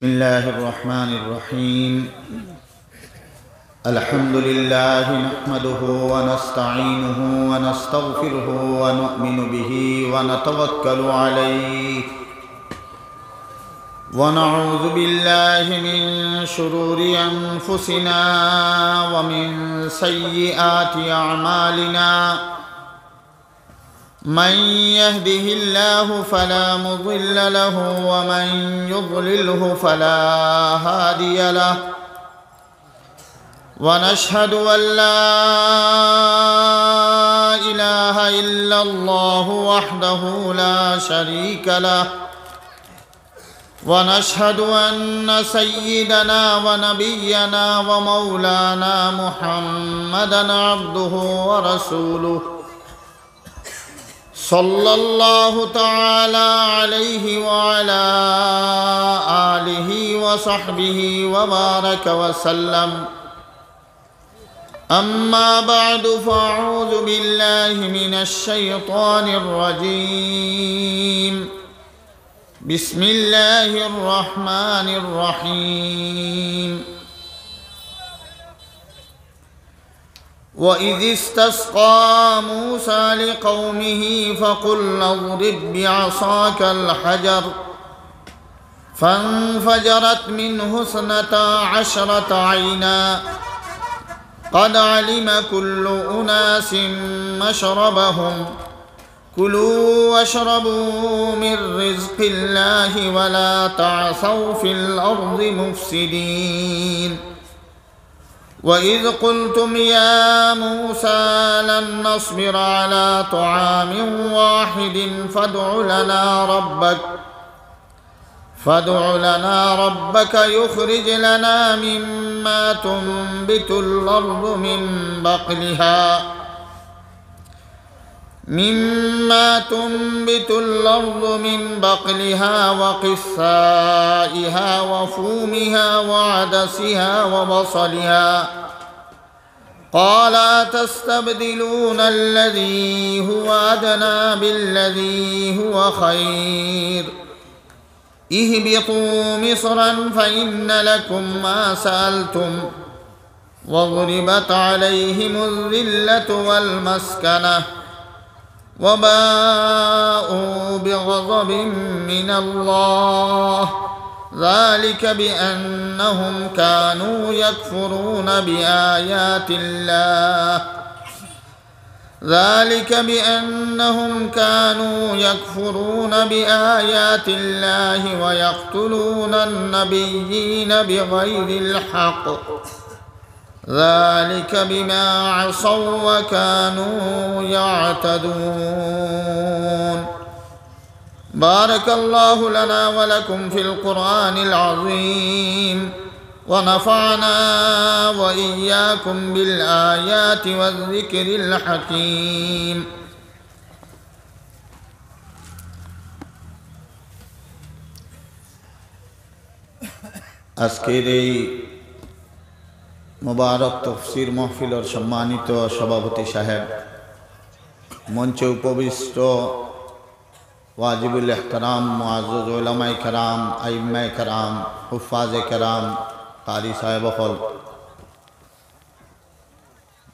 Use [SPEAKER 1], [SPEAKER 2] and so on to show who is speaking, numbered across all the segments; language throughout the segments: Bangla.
[SPEAKER 1] بسم الله الرحمن الرحيم. الحمد لله نحمده ونستعينه ونستغفره ونؤمن به ونتوكل عليه ونعوذ بالله من شرور أنفسنا ومن سيئات أعمالنا. من يهده الله فلا مضل له ومن يضلله فلا هادي له. ونشهد أن لا إله إلا الله وحده لا شريك له. ونشهد أن سيدنا ونبينا ومولانا محمدًا عبده ورسوله صلى الله تعالى عليه وعلى آله وصحبه وبارك وسلم. أما بعد فأعوذ بالله من الشيطان الرجيم. بسم الله الرحمن الرحيم. وإذ استسقى موسى لقومه فقلنا اضرب بعصاك الحجر فانفجرت منه 12 عينا قد علم كل أناس مشربهم كلوا واشربوا من رزق الله ولا تعثوا في الأرض مفسدين. وإذ قلتم يا موسى لن نصبر على طعام واحد فادع لنا ربك يخرج لنا مما تنبت الأرض من بقلها وقثائها وفومها وعدسها وبصلها. قال أتستبدلون الذي هو أدنى بالذي هو خير اهبطوا مصرا فإن لكم ما سألتم وضربت عليهم الذلة والمسكنة وباءوا بغضب من الله ذلك بأنهم كانوا يكفرون بآيات الله ويقتلون النبيين بغير الحق ذلك بما عصوا وكانوا يعتدون. بارك الله لنا ولكم في القرآن العظيم ونفعنا وإياكم بالآيات والذكر الحكيم. আজকের এই মুবারক তফসির মাহফিলের সম্মানিত সভাপতি সাহেব, মঞ্চে উপবিষ্ট ওয়াজিবুল ইহতারাম মুআজ্জাজ উলামায়ে কেরাম, আইম্মায়ে কেরাম, হুফাজে কেরাম, কারি সাহেব হল,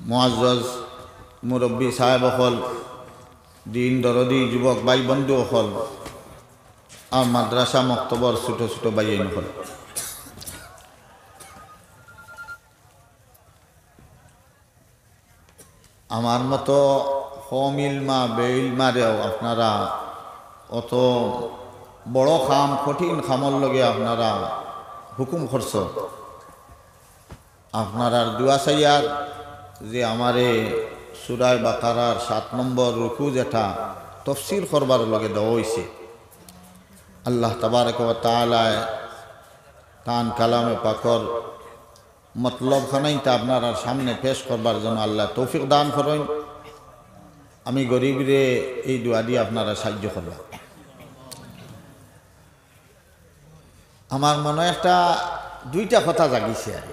[SPEAKER 1] মুআজ্জাজ মুরব্বী সাহেব হল, দিন দরদি যুবক ভাই বন্ধু হল, আর মাদ্রাসা মক্তবর ছোট ছোট ভাইয়েন হল, আমার মতো হমিলমা বেইলমারেও আপনারা অত বড় খাম কঠিন খামর লগে আপনারা হুকুম করছ। আপনার দুয়া চাইয়ার যে আমারে সূরা বাকারার 7 নম্বর রুকু যেটা তফসির করবার লগে দেওয়া হয়েছে, আল্লাহ তাবারক ওয়া তাআলা তান কালামে পাকর মতলব খানাইতে আপনার সামনে পেশ করবার জন্য আল্লাহ তৌফিক দান করেন। আমি গরিবরে এই দোয়া দিয়ে আপনারা সাহায্য করবা। আমার মনে একটা দুইটা কথা জাগিছে আর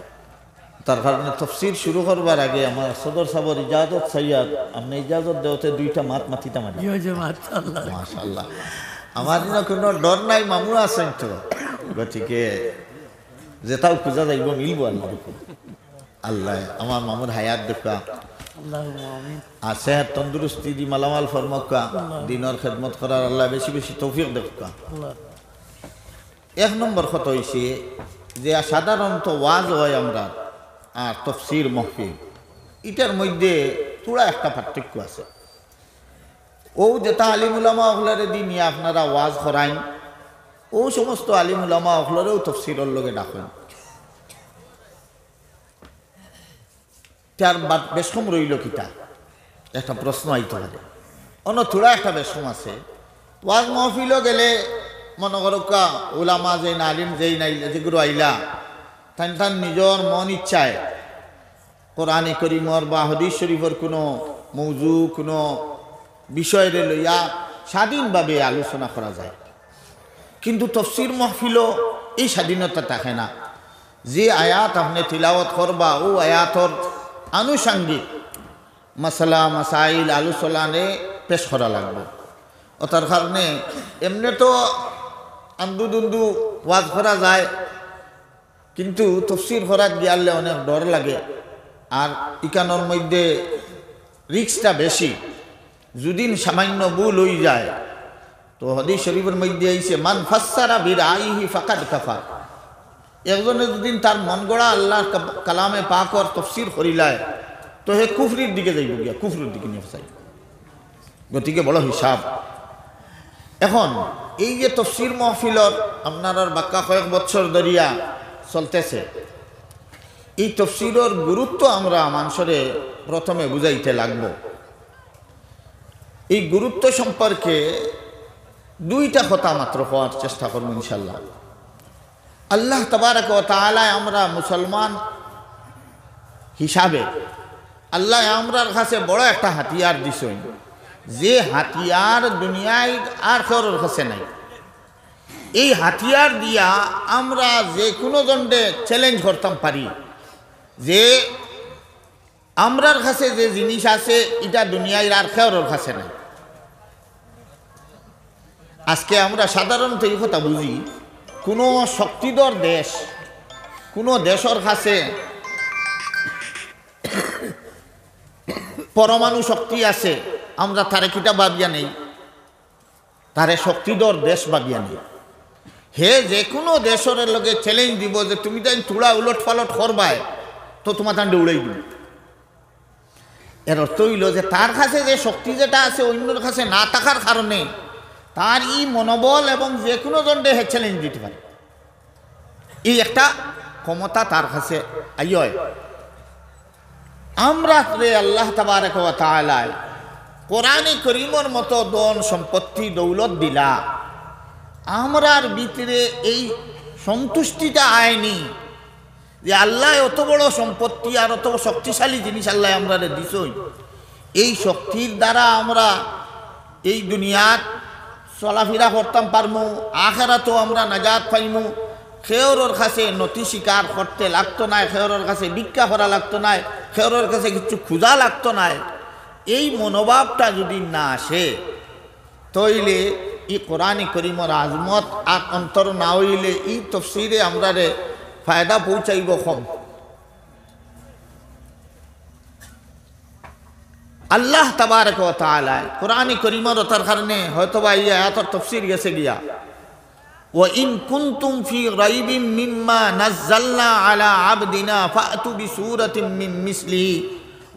[SPEAKER 1] তার কারণে তফসির শুরু করবার আগে আমার সদর সাহেবের ইজাজত চাইয়ার, আপনি ইজাজত দেওয়াতে দুইটা মাতিতা মারি। মাশাআল্লাহ, আমার কোনো ডর নাই, মামু আছেন তো গতিকে যেটাও খোঁজা যাইব মিলব আল্লাহ আল্লাহ আমার মামুর হায়াত দেখা আছে তন্দুরস্তি দি মালামাল ফরমকা দিনের খেদমত করার আল্লাহ বেশি বেশি তৌফিক দেখা। এক নম্বর কথা হয়েছে যে সাধারণত ওয়াজ হয় আমরা আর তফসির মহফিল এটার মধ্যে পুরা একটা পার্থক্য আছে। ও যেটা আলিমুলামা অখলারে দি নিয়ে আপনারা ওয়াজ করাইন ও সমস্ত আলিমুলামা অখলারেও তফসিরের লগে ডাকেন, তার বেশকম রইল কিতা একটা প্রশ্ন আইতে পারে। অন্য থোড়া একটা বেশকম আছে ওয়াজ মহফিলও গেলে মনে করকা ওলামা যে আলিম যেই নাইলে যেগুলো আইলা তান নিজের মন ইচ্ছায় কোরআনে করিমর বা হাদিস শরীফের কোনো মৌজু কোনো বিষয়ে লইয়া স্বাধীনভাবে আলোচনা করা যায়, কিন্তু তফসির মহফিলও এই স্বাধীনতা থাকে না। যে আয়াত আপনি তিলাওয়াত করবা ও আয়াতর আনুষাঙ্গিক মশলা মাসাইল আলোচনারে পেশ করা লাগবে। ও তার কারণে এমনি তো আন্দু দুন্দু ওয়াজ করা যায়, কিন্তু তফসির করাত গিয়ালে অনেক ডর লাগে আর ইকানোর মধ্যে রিস্কটা বেশি। যদিন সামান্য ভুল হয়ে যায় তো হাদিস শরীফের মধ্যে আইছে মান ফাসসারা বিরাইহি ফাকাদ কাফার। একজনে যদি তার মন গড়া আল্লাহর কালামে পাকর তফসির করিলায় তো হে কুফরির দিকে যাইব গিয়া, কুফরির দিকে নিয়ে যাইব। গতিকে বড় হিসাব। এখন এই যে তফসির মহফিলর আপনার বাক্কা কয়েক বছর ধরিয়া চলতেছে, এই তফসিরের গুরুত্ব আমরা মানুষরে প্রথমে বুঝাইতে লাগব। এই গুরুত্ব সম্পর্কে দুইটা কথা মাত্র হওয়ার চেষ্টা করব ইনশাল্লাহ। আল্লাহ তাবারক ওয়া তাআলা আমরা মুসলমান হিসাবে আল্লাহ আমরার কাছে বড় একটা হাতিয়ার দিছেন, যে হাতিয়ার দুনিয়ায় আর কারোর কাছে নাই। এই হাতিয়ার দিয়া আমরা যে কোনো দণ্ডে চ্যালেঞ্জ করতাম পারি যে আমরার কাছে যে জিনিস আছে এটা দুনিয়ায় আর কারোর কাছে নাই। আজকে আমরা সাধারণত এই কথা বুঝি কোনো শক্তিধর দেশ কোনো দেশের কাছে পরমাণু শক্তি আছে, আমরা তারে কিটা ভাবিয়া নেই, তারে শক্তিধর দেশ ভাবিয়া নেই। হে যে কোনো দেশের লগে চ্যালেঞ্জ দিব যে তুমি তাই তুড়া উলট পালট করবায় তো তোমার তান্ডে উড়াই দিব। এর অর্থ হইল যে তার কাছে যে শক্তি যেটা আছে অন্যর কাছে না থাকার কারণে তার এই মনোবল এবং যে কোনো দণ্ডে হে চ্যালেঞ্জ দিতে পারে, এই একটা ক্ষমতা তার কাছে আইয়। আমরা আল্লাহ তাবারক ওয়া তাআলা কোরআনে করিমের মতো ধন সম্পত্তি দৌলত দিলা, আমরার ভিতরে এই সন্তুষ্টিটা আয়নি যে আল্লাহ অত বড় সম্পত্তি আর অত শক্তিশালী জিনিস আল্লাহ আমরা দিছই, এই শক্তির দ্বারা আমরা এই দুনিয়াত চলাফেরা করতাম পারমু, আখেরাতেও আমরা নাজাত পাইমু। খেয়রের কাছে নতি স্বীকার করতে লাগতো না, খেয়রের কাছে ভিক্ষা করা লাগতো না, খেয়রের কাছে কিছু ক্ষুধা লাগতো না। এই মনোভাবটা যদি না আসে তইলে এই কোরআন করিমের আজমত আর অন্তর না হইলে এই তফসিরে আমরা ফায়দা পৌঁছাইব কম। আল্লাহ তাবারক ওয়া তাআলা কোরআন করিমের তার কারণে হয়তোবা এই আয়াতের তফসির গেছে গিয়া ওয়া ইন কুনতুম ফি রাইবিম মিম্মা নাযালনা আলা আবদিনা ফাতু বিসূরাতিন মিন মিসলিহি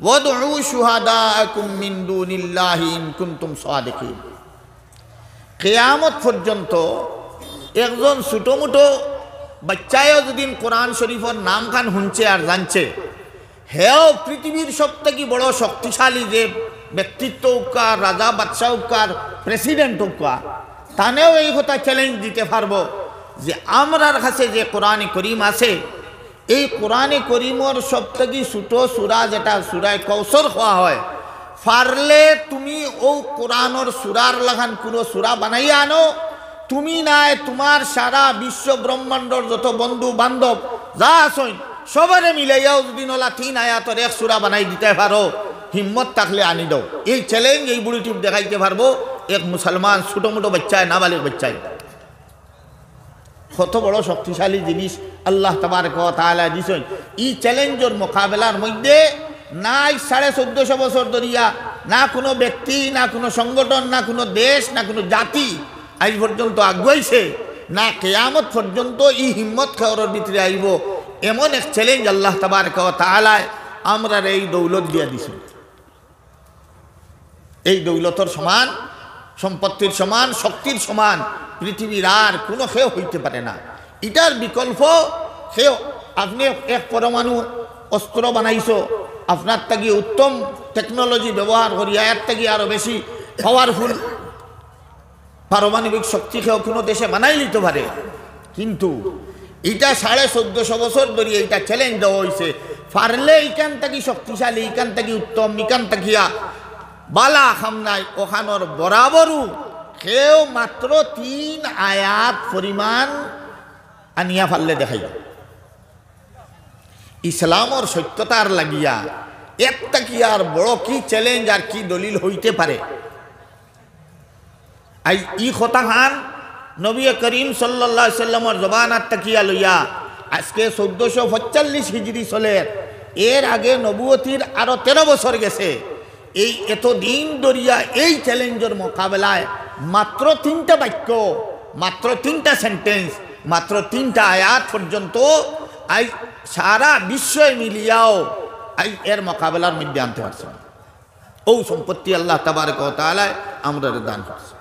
[SPEAKER 1] ওয়াদউ শুহাদাআকুম মিন দুনিল্লাহি ইন কুনতুম সাদিকিন। কিয়ামত পর্যন্ত একজন ছোটমোটো বাচ্চায়ও যদি কোরআন শরীফের নাম খান শুনছে আর জানছে, হেও পৃথিবীর সবথেকে বড় শক্তিশালী যে ব্যক্তিত্ব হোকা, রাজা বাদশাহ হোকা, প্রেসিডেন্ট হোকা, তানেও এই কথা চ্যালেঞ্জ দিতে পারবো যে আমরার কাছে যে কোরআন করিম আছে, এই কোরআন করিমর সবথেকে ছোট সূরা যেটা সূরায়ে কাউসার হওয়া হয়, পারলে তুমি ও কোরআনর সূরার লাগান কোনো সূরা বানাইয়া আনো, তুমি নাই তোমার সারা বিশ্ব ব্রহ্মাণ্ডর যত বন্ধু বান্ধব যা আছেন সবারে মিলাইয়াও যদি নলা 3 আয়াতের এক সূরা বানাই দিতে পারো, হিম্মত থাকলে আনি দাও। এই চ্যালেঞ্জ এই বুড়ি টিপ দেখাইতে পারবো এক মুসলমান ছোটো মোটো বাচ্চায়, নাবালিক বাচ্চায়। কত বড় শক্তিশালী জিনিস আল্লাহ তাবারক ওয়া তাআলা দিছেন। এই চ্যালেঞ্জের মোকাবেলার মধ্যে নাই 1450 বছর ধরিয়া না কোনো ব্যক্তি, না কোনো সংগঠন, না কোনো দেশ, না কোনো জাতি আজ পর্যন্ত আগুয়াইছে, না কিয়ামত পর্যন্ত এই হিম্মত খাওয়ার ভিতরে আইব। এমন এক চ্যালেঞ্জ আল্লাহ তাবারক ওয়া তাআলা আমরা এই দৌলত দিয়া দিছেন। এই দৌলতর সমান, সম্পত্তির সমান, শক্তির সমান পৃথিবীর আর কোনো কেউ হইতে পারে না। এটার বিকল্প কেউ, আপনি এক পরমাণু অস্ত্র বানাইছো, আপনার থেকে উত্তম টেকনোলজি ব্যবহার করিয়া এর থেকে আরো বেশি পাওয়ারফুল পারমাণবিক শক্তি কেউ কোনো দেশে বানাই নিতে পারে, কিন্তু এটা 1450 বছর ধরে এইটা চ্যালেঞ্জ দেওয়া হয়েছে। পারলে এইখান থেকে শক্তিশালী, এইখান থেকে উত্তম, এইখান থাকিয়া বালা খামনাই ওখানোর বরাবরও কেউ মাত্র 3 আয়াত পরিমাণ আনিয়া ফাললে দেখাই। ইসলামর সত্যতার লাগিয়া একটা কি আর বড় কি চ্যালেঞ্জ আর কি দলিল হইতে পারে। আই ই কথা খান নবী করিম সাল্লাল্লাহু আলাইহি সাল্লামের জবানাত তাকিয়া লইয়া আজকে 1445 হিজরি চলের, এর আগে নবুয়তির আরো 13 বছর গেছে। এই এতদিন ধরিয়া এই চ্যালেঞ্জের মোকাবেলায় মাত্র 3টা বাক্য, মাত্র 3টা সেন্টেন্স, মাত্র 3টা আয়াত পর্যন্ত আই সারা বিশ্বে মিলিয়াও আই এর মোকাবেলার মধ্যে আনতে পারছে। ও সম্পত্তি আল্লাহ তাবারক ওয়া তাআলা আমরা দান করছে।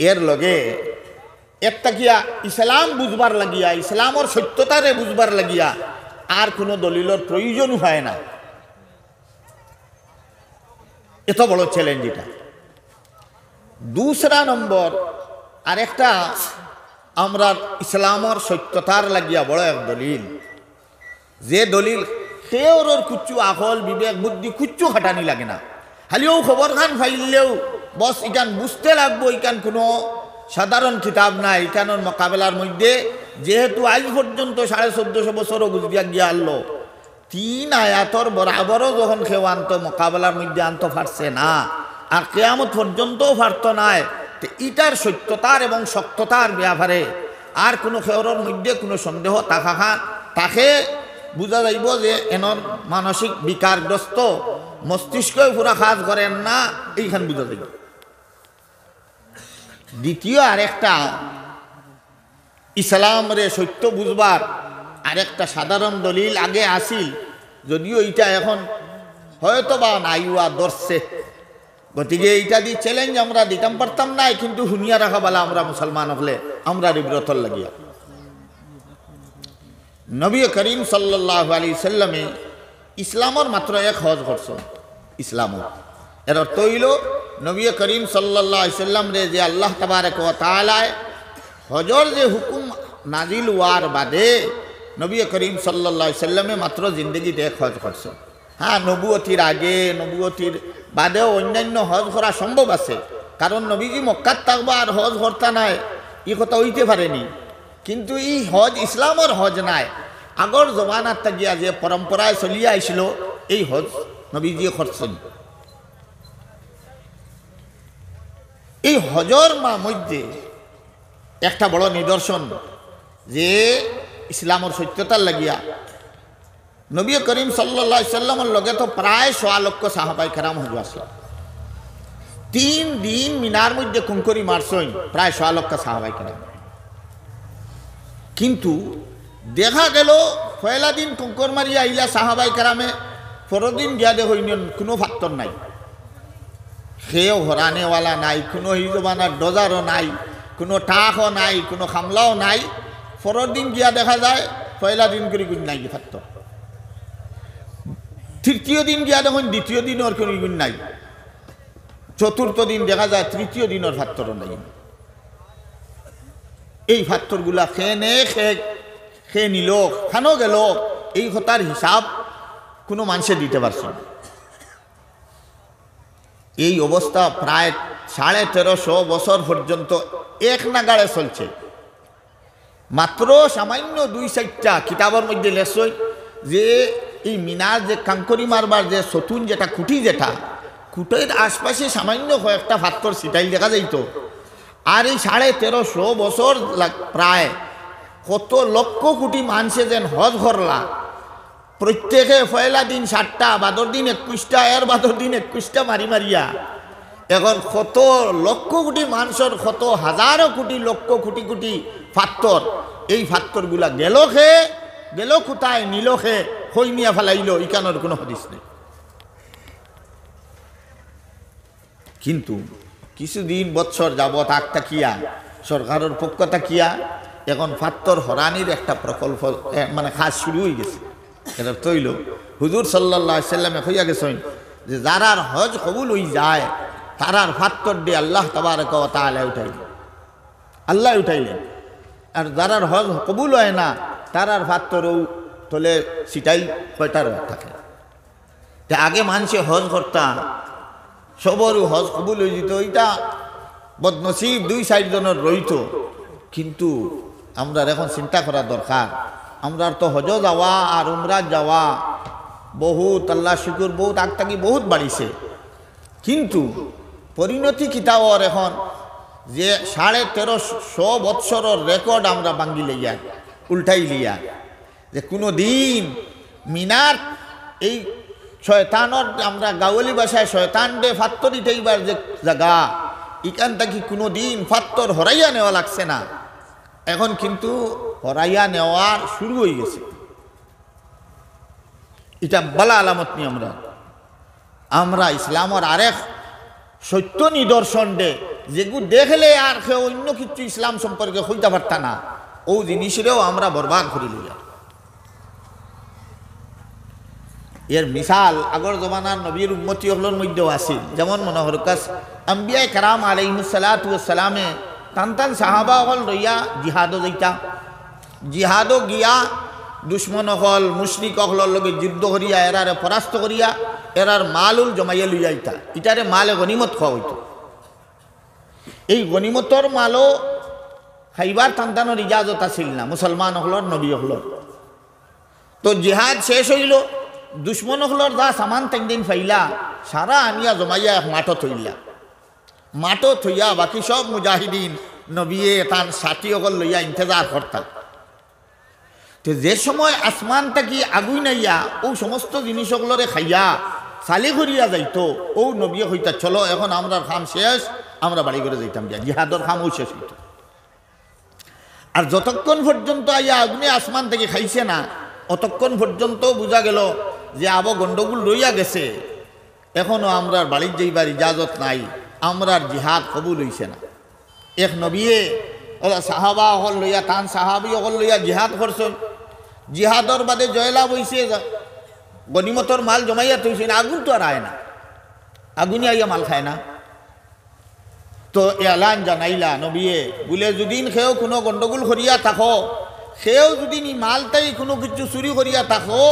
[SPEAKER 1] এর লগে একটা গিয়া ইসলাম বুঝবার লাগিয়া, ইসলামর সত্যতারে বুঝবার লাগিয়া আর কোনো দলিলের প্রয়োজন হয় না। এত বড় চ্যালেঞ্জ এটা। দুসরা নম্বর আরেকটা আমরা ইসলামর সত্যতার লাগিয়া বড় এক দলিল, যে দলিল কেউর কুচ্ছু আকল বিবেক বুদ্ধি কুচ্ছু খাটানি লাগে না, খালিও খবর খান ফাইলেও বস ইকান বুঝতে লাগবো। ইকান কোনো সাধারণ কিতাব নাই। ইকানোর মোকাবেলার মধ্যে যেহেতু আজ পর্যন্ত 1450 বছরও গুজরিয়া গিয়া আনলো, 3 আয়াতর বরাবরও যখন কেউ আনতো মোকাবেলার মধ্যে আনতে পারছে না, আর কিয়ামত পর্যন্তও পারত নাই, তো ইটার সত্যতার এবং শক্ততার ব্যাপারে আর কোনো কেউর মধ্যে কোনো সন্দেহ তাকে বুঝা যাইব যে এনর মানসিক বিকারগ্রস্ত, মস্তিষ্ক পুরা কাজ করেন না, এইখান বুঝা যাইব। দ্বিতীয় আরেকটা ইসলামরে সত্য বুঝবার আরেকটা সাধারণ দলিল আগে আসিল, যদিও এইটা এখন হয়তো বা নাইয়া দর্শে, গতিকে এইটা দিয়ে চ্যালেঞ্জ আমরা দিতাম পারতাম নাই, কিন্তু শুনিয়া রাখা বলা আমরা মুসলমান হলে আমরা বিব্রতর লাগিয়া। নবী করিম সাল্লাল্লাহু আলাইহি সাল্লামে ইসলামর মাত্র এক হজ করছেন। ইসলামর এর অর্থ হইল নবী করিম সাল্লাল্লাহু আলাইহি সাল্লাম রে যে আল্লাহ তাবারক ওয়া তাআলা হজর যে হুকুম নাজিল হওয়ার বাদে নবী করিম সাল্লাল্লাহু আলাইহি সাল্লামে মাত্র জিন্দগিতে এক হজ করছেন। হ্যাঁ, নবুয়তির আগে নবুয়তির বাদেও অন্যান্য হজ করা সম্ভব আছে, কারণ নবীজি মক্কাত থাকবা আর হজ করতা নাই এই কথা হইতে পারেনি। কিন্তু এই হজ ইসলামর হজ নাই, আগর জমানার থাকিয়া যে পরম্পরায় চলিয়া আইছিল এই হজ নবীজি করছেন। এই হজর মধ্যে একটা বড় নিদর্শন যে ইসলামর সত্যতার লাগিয়া নবী করিম সাল্লাল্লাহু আলাইহি সাল্লামের লগে তো প্রায় 1.25 লক্ষ সাহাবাই কেরাম হজ আসলো। 3 দিন মিনার মধ্যে কুঙ্করি মারছই প্রায় 1.25 লক্ষ সাহাবাই কেরাম। কিন্তু দেখা গেল পয়লা দিন কুঙ্কর মারিয়া আইলা সাহাবাই কেরামে, পরের দিন গিয়া দেখো কোনো ফাত্তর নাই, সেও হরানেওয়ালা নাই, কোনো হিজবানার ডজারও নাই, কোনো টাকও নাই, কোনো খামলাও নাই। পরের দিন গিয়া দেখা যায় পয়লা দিন করে গুণ নাই ফাত্তর। তৃতীয় দিন গিয়া দেখুন দ্বিতীয় দিন ওর কোনো গুণ নাই। চতুর্থ দিন দেখা যায় তৃতীয় দিন ওর ফাত্তরও নাই। এই ফাত্তরগুলা খেয়ে নিল, খানো গেল, এই কথার হিসাব কোনো মানুষে দিতে পারছে না। এই অবস্থা প্রায় 1350 বছর পর্যন্ত এক নাগাড়ে চলছে। মাত্র সামান্য 2-4টা কিতাবের মধ্যে লেখছই যে এই মিনার যে কাঙ্করি মারবার যে সতুন যেটা খুঁটি, যেটা খুঁটির আশপাশে সামান্য কয়েকটা ফাত্তর ছিটাইল দেখা যাইত, আর এই 1350 বছর প্রায় কত লক্ষ কোটি মানুষে যেন হজ করলা, প্রত্যেকে পয়লা দিন 7টা, বাদর দিন 21টা, এর বাদর দিন 21টা মারি মারিয়া এখন কত লক্ষ কোটি মানুষের কত হাজারো কোটি লক্ষ কোটি কোটি ফাত্তর, এই ফাত্তরগুলা গেল কোথায়, নিল হই নিয়া ফেলাইল, ইকানোর কোনো হদিস নেই। কিন্তু কিছুদিন বৎসর যাবৎ তাকিয়া সরকারের পক্ষ তাকিয়া এখন ফাত্তর হরানির একটা প্রকল্প মানে কাজ শুরু হয়ে গেছে। এটা তৈল হুজুর সাল্লাল্লাহু আলাইহি সাল্লামে হইয়া গেছেন যে যারার হজ কবুল হয়ে যায় তারার ফাত্তর দিয়ে আল্লাহ তাবারক ওয়া তাআলা উঠাইলেন, আর যারার হজ কবুল হয় না তারার ফাত্তরও তলে সিটাই কয়টার থাকে। আগে মানুষে হজ করতাম, সবরও হজ কবুল হয়ে যেত, এটা বদনসিব 2-4 জনের রইত। কিন্তু আমরা এখন চিন্তা করা দরকার, আমরা তো হজ যাওয়া আর উমরা যাওয়া বহুত আল্লাহ শুকুর বহুত আগ থাকি বহুত বাড়িছে, কিন্তু পরিণতি কিতাবর এখন যে 1350 বৎসরের রেকর্ড আমরা ভাঙ্গি লইয়া উল্টাই লিয়া, যে কোনো দিন মিনার এই শয়তানর আমরা গাওয়ালি ভাষায় শয়তান ডে ফাত্তর ইটাইবার যে জায়গা, এখান থেকে কোনো দিন ফাত্তর হরাইয়া নেওয়া লাগছে না, এখন কিন্তু হরাইয়া নেওয়ার শুরু হয়ে গেছে। এটা বলা আলামত নিয়ে আমরা ইসলামের আরেক সত্য নিদর্শন ডে যেগুলো দেখলে আর কেউ অন্য কিছু ইসলাম সম্পর্কে হইতে পারত না, ও জিনিসেরও আমরা বরবাদ করে লইয়া। এর মিসাল আগর জমানার নবীর উম্মতি হলোর মধ্যেও আছে, যেমন মনে হরকাস আম্বিয়া কারাম আলাইহিস সালাতু ওয়াস সালামে টান সাহাবা হল রইয়া জিহাদও যাইতা, জিহাদও গিয়া দুশ্মন হল মুশরিক হলর লগে যুদ্ধ করিয়া এরারে পরাস্ত করিয়া এরার মালুল জমাইয়া লইয়া আইতা, ইটারে মালে গনিমত খাওয়া হইত। এই গনিমতর মালও খাইবার টানটানোর ইজাজত আছিল না মুসলমান হলর নবী হলর। তো জিহাদ শেষ হইল, দুশ্মন হলর যা সামান 3 দিন ফাইলা সারা আনিয়া জমাইয়া এক মাঠত থইলা, মাঠত থইয়া বাকি সব মুজাহিদিন নবীয়ে তার সাথী হল লইয়া ইন্তজার করতাম। তো যে সময় আসমানটা কি আগুই নাইয়া ও সমস্ত জিনিসগুলোরে খাইয়া চালি করিয়া যাইতো, ও নবী হইতা চলো এখন আমরা খাম শেষ, আমরা বাড়ি করে যাইতাম, যা জিহাদর খামও শেষ হইত। আর যতক্ষণ পর্যন্ত আইয়া আগুনে আসমান থেকে খাইছে না অতক্ষণ পর্যন্ত বোঝা গেল যে আবো গন্ডগোল রইয়া গেছে, এখনো আমরা বাড়ির যাইবার ইজাজত নাই, আমরার জিহাদ কবুল হইছে না। এক নবীয়ে সাহাবা হল লইয়া তান সাহাবি হল লইয়া জিহাদ করছেন, জিহাদর বাদে জয়লাভ হইছে, গনিমতর মাল জমাইয়া থইছে না, আগুন তো আর আয় না, আগুনে আইয়া মাল খায় না। তো এলান জানাইলা নবীয়ে বলে যদিন সেও কোনো গন্ডগোল করিয়া থাকো, সেও যদি মালটাই কোনো কিছু চুরি করিয়া থাকো,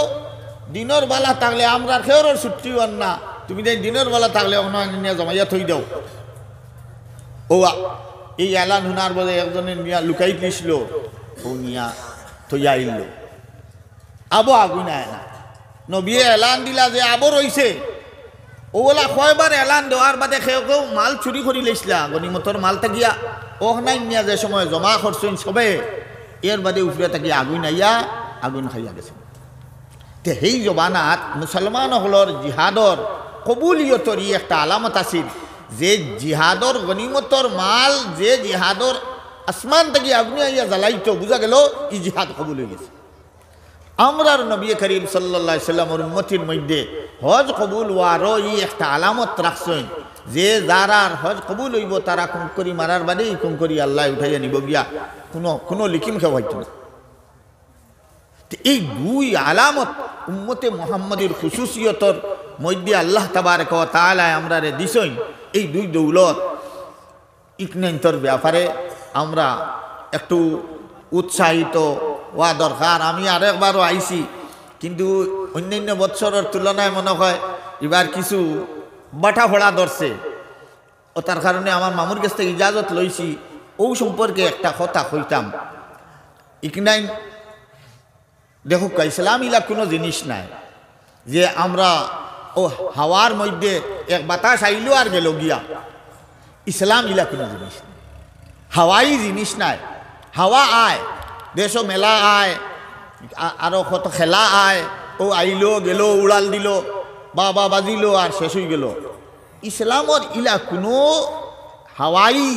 [SPEAKER 1] দিনের বেলা থাকলে আমরা সেওর ছুটি হন না, তুমি তাই দিনের বেলা থাকলে নিয়ে জমাইয়া থই দাও। ও এই এলান শোনার বলে একজনে নিয়া লুকাই দিছিল, ও নিয়া থইয়া আইল, আবো আগুন আয় না। নবীয়ে এলান দিলা যে আবো রইছে, ও বলা কয়বার এলান দেওয়ার বাদে কেউ কেউ মাল চুরি করি লেছিলা, গনিমতর মালটা গিয়া ও নাই নিয়া যে সময় জমা করছেন সবে, এর বাদে উপরে থাকি আগুন আইয়া আগুন খাইয়া গেছে। তে সেই জবানাত মুসলমান হলর জিহাদর কবুলিয়তর ই একটা আলামত আছিল, যে জিহাদর গনিমতর মাল যে জিহাদর আসমান থেকে আগুনে আইয়া জ্বালাইতো, বোঝা গেল ই জিহাদ কবুল হয়ে গেছে। আমরার নবী করিম সাল্লাল্লাহু আলাইহি সাল্লামের উম্মতির মধ্যে হজ কবুল হওয়ারও ই একটা আলামত রাখছেন, যে যারার হজ কবুল হইব তারা কুঙ্করি মারার বাদেই কুঙ্করি আল্লাহ উঠাইয়া নিব গিয়া, কোনো লিখিম খেয়ে হইতো না। এই 2 আলামত উম্মতে মুহাম্মদের খুশুসিয়তর মধ্যে আল্লাহ তাবারক ওয়া তাআলা আমরারে দিছেন। এই 2 দৌলত ইকনেন্তর ব্যাপারে আমরা একটু উৎসাহিত হওয়া দরকার। আমি আরেকবারও আইছি, কিন্তু অন্যান্য বৎসরের তুলনায় মনে হয় এবার কিছু বাটা ফোড়া ধরছে, ও তার কারণে আমার মামুর কাছ থেকে ইজাজত লইছি, ও সম্পর্কে একটা কথা কইতাম। ইকনাইন দেখো ইসলাম ইলা কোনো জিনিস নাই যে আমরা ও হাওয়ার মধ্যে এক বাতাস আইলো আর গেল গিয়া, ইসলাম ইলা কোনো জিনিস নেই। হাওয়াই জিনিস নাই। হাওয়া আয়, দেশ মেলা আয়, আরো কত খেলা আয়, ও আইলো গেল, উড়াল দিল, বাবা বাজিল আর শেষ হয়ে গেল। ইসলামর ইলা কোনো হাওয়াই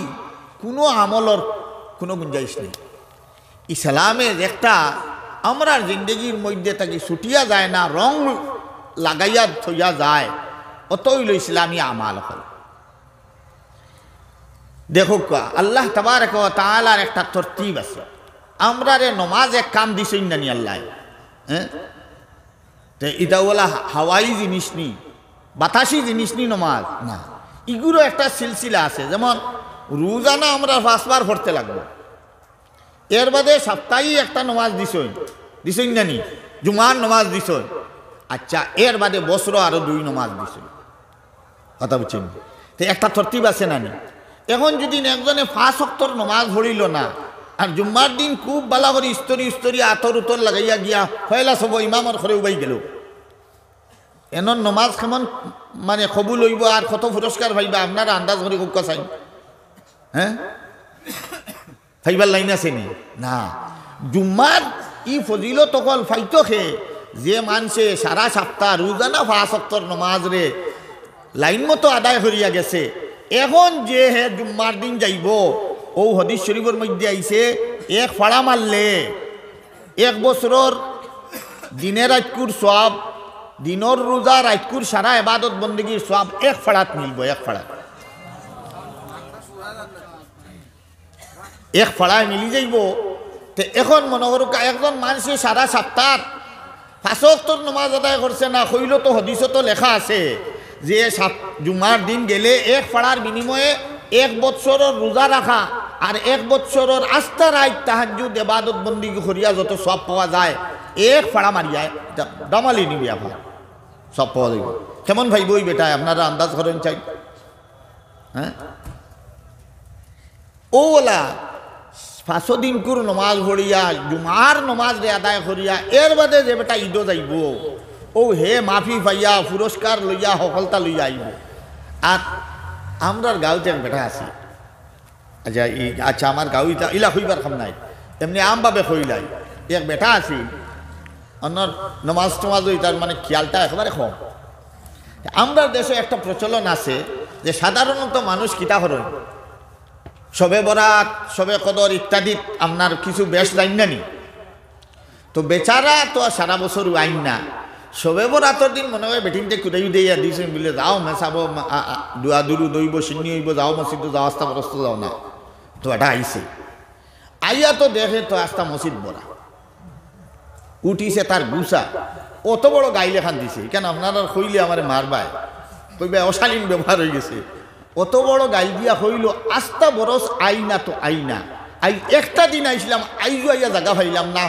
[SPEAKER 1] কোনো আমলর কোনো গুঞ্জাইশ নেই। ইসলামের একটা আমরা জিন্দগির মধ্যে থাকি ছুটিয়া যায় না, রং লাগাইয়া থইয়া যায়, অত হইল ইসলামী আমাল হল। দেখো আল্লাহ তাবারক ওয়া তাআলার একটা তরতিব আছে। আমরা রে নমাজ এক কাম দিছেন না নি আল্লাহ, হ্যাঁ, তো এটা বলা হাওয়াই জিনিস নি, বাতাসি জিনিস নি নমাজ না। এগুলো একটা সিলসিলা আছে। যেমন রোজানা আমরা 5 বার পড়তে লাগবো, এর বাদে সপ্তাহে একটা নমাজ দিছেন না নি, জুমার নমাজ দিছেন। আচ্ছা, এর বাদে বছর আরো 2 নমাজ দিছেন। কথা বুঝছেন? তো একটা তরতিব আছে না নি। এখন যদি একজনে 5 ওয়াক্তর নমাজ পড়িল না, আর জুম্মার দিন খুব বালা করে স্তরি আতর উতর লাগাইয়া গিয়া ফয়লা সব ইমামর ঘরে উবাই গেল, এনর নমাজ কেমন মানে কবুল হইব আর কত পুরস্কার পাইবা আপনারা আন্দাজ করে খুব চাই? হ্যাঁ, ফাইবার লাইন আছে নি না? জুম্মার ই ফজিলত অকল ফাইতো খে যে মানছে সারা সপ্তাহ রোজানা 5 ওয়াক্তর নমাজ রে লাইন মতো আদায় করিয়া গেছে। এখন যে হে জুম্মার দিন যাইব, ও হাদিস শরীফের মধ্যে আইছে, এক ফাড়া মারলে 1 বছরের দিনের রাতকুর সওয়াব, দিনের রোজা রাতকুর সারা ইবাদত বন্দেগীর সওয়াব এক ফাড়াত মিলব। এক ফাড়ায় মিলি যাইব। তো এখন মনে করো একজন মানুষে সারা সপ্তাহ 5 ওয়াক্তর নমাজ আদায় করছে না, হইল তো হাদিসে তো লেখা আছে যে জুমার দিন গেলে এক ফাড়ার বিনিময়ে 1 বছরের রোজা রাখা আর 1 বছরের আস্থা রাত তাহাজ্জুদ ইবাদত বন্দেগী করিয়া যত সব পাওয়া যায়, এক ফাড়া মারিয়া দামালি নিবি আপনার সব পাওয়া যাইব। কেমন ভাইব ওই বেটায় আপনারা আন্দাজ করেন চাই? হ্যাঁ, ওলা 5 দিন কুর নমাজ পড়িয়া জুমার নমাজ রে আদায় করিয়া এর বাদে যে বেটা ঈদও যাইব, ও হে মাফি পাইয়া পুরস্কার লইয়া সফলতা লইয়া আইব। আর আমরার গাঁওতে বেটা আছি, আচ্ছা আচ্ছা আমার গাঁও ইলা হইবার খাম নাই, এমনি আমভাবে হইলাই এক বেটা আছি, অন্যর নমাজ টমাজ তার মানে খেয়ালটা একেবারে কম। আমরা দেশে একটা প্রচলন আছে যে সাধারণত মানুষ কিতা করেন, সবে বরাত, সবে কদর ইত্যাদি আপনার কিছু বেশ লাইন না নি, তো বেচারা তো সারা বছর আইন না। সবে বরাতর দিন মনে হয় বেটিনতে কুদাই দিয়া দিয়েছেন বলে যাও মেশাবো, দুয়া দুরু দইব, সিন্নি হইব, যাও মসজিদ, যাও আস্তা বরস্ত যাও না। তো এটা আইছে, আইয়া তো দেখে তো আস্তা মসজিদ বরা উঠিছে তার গুসা, অত বড় গাইলে খান দিছে। কেন আপনারা কইলে আমার মারবায়, কইবে অশালীন ব্যবহার হয়ে গেছে। অত বড় গাইল দিয়া হইল, আস্তা বরস আইনা তো আইনা। একটা দিন আইছিলাম, আইজু আইয়া জায়গা পাইলাম না,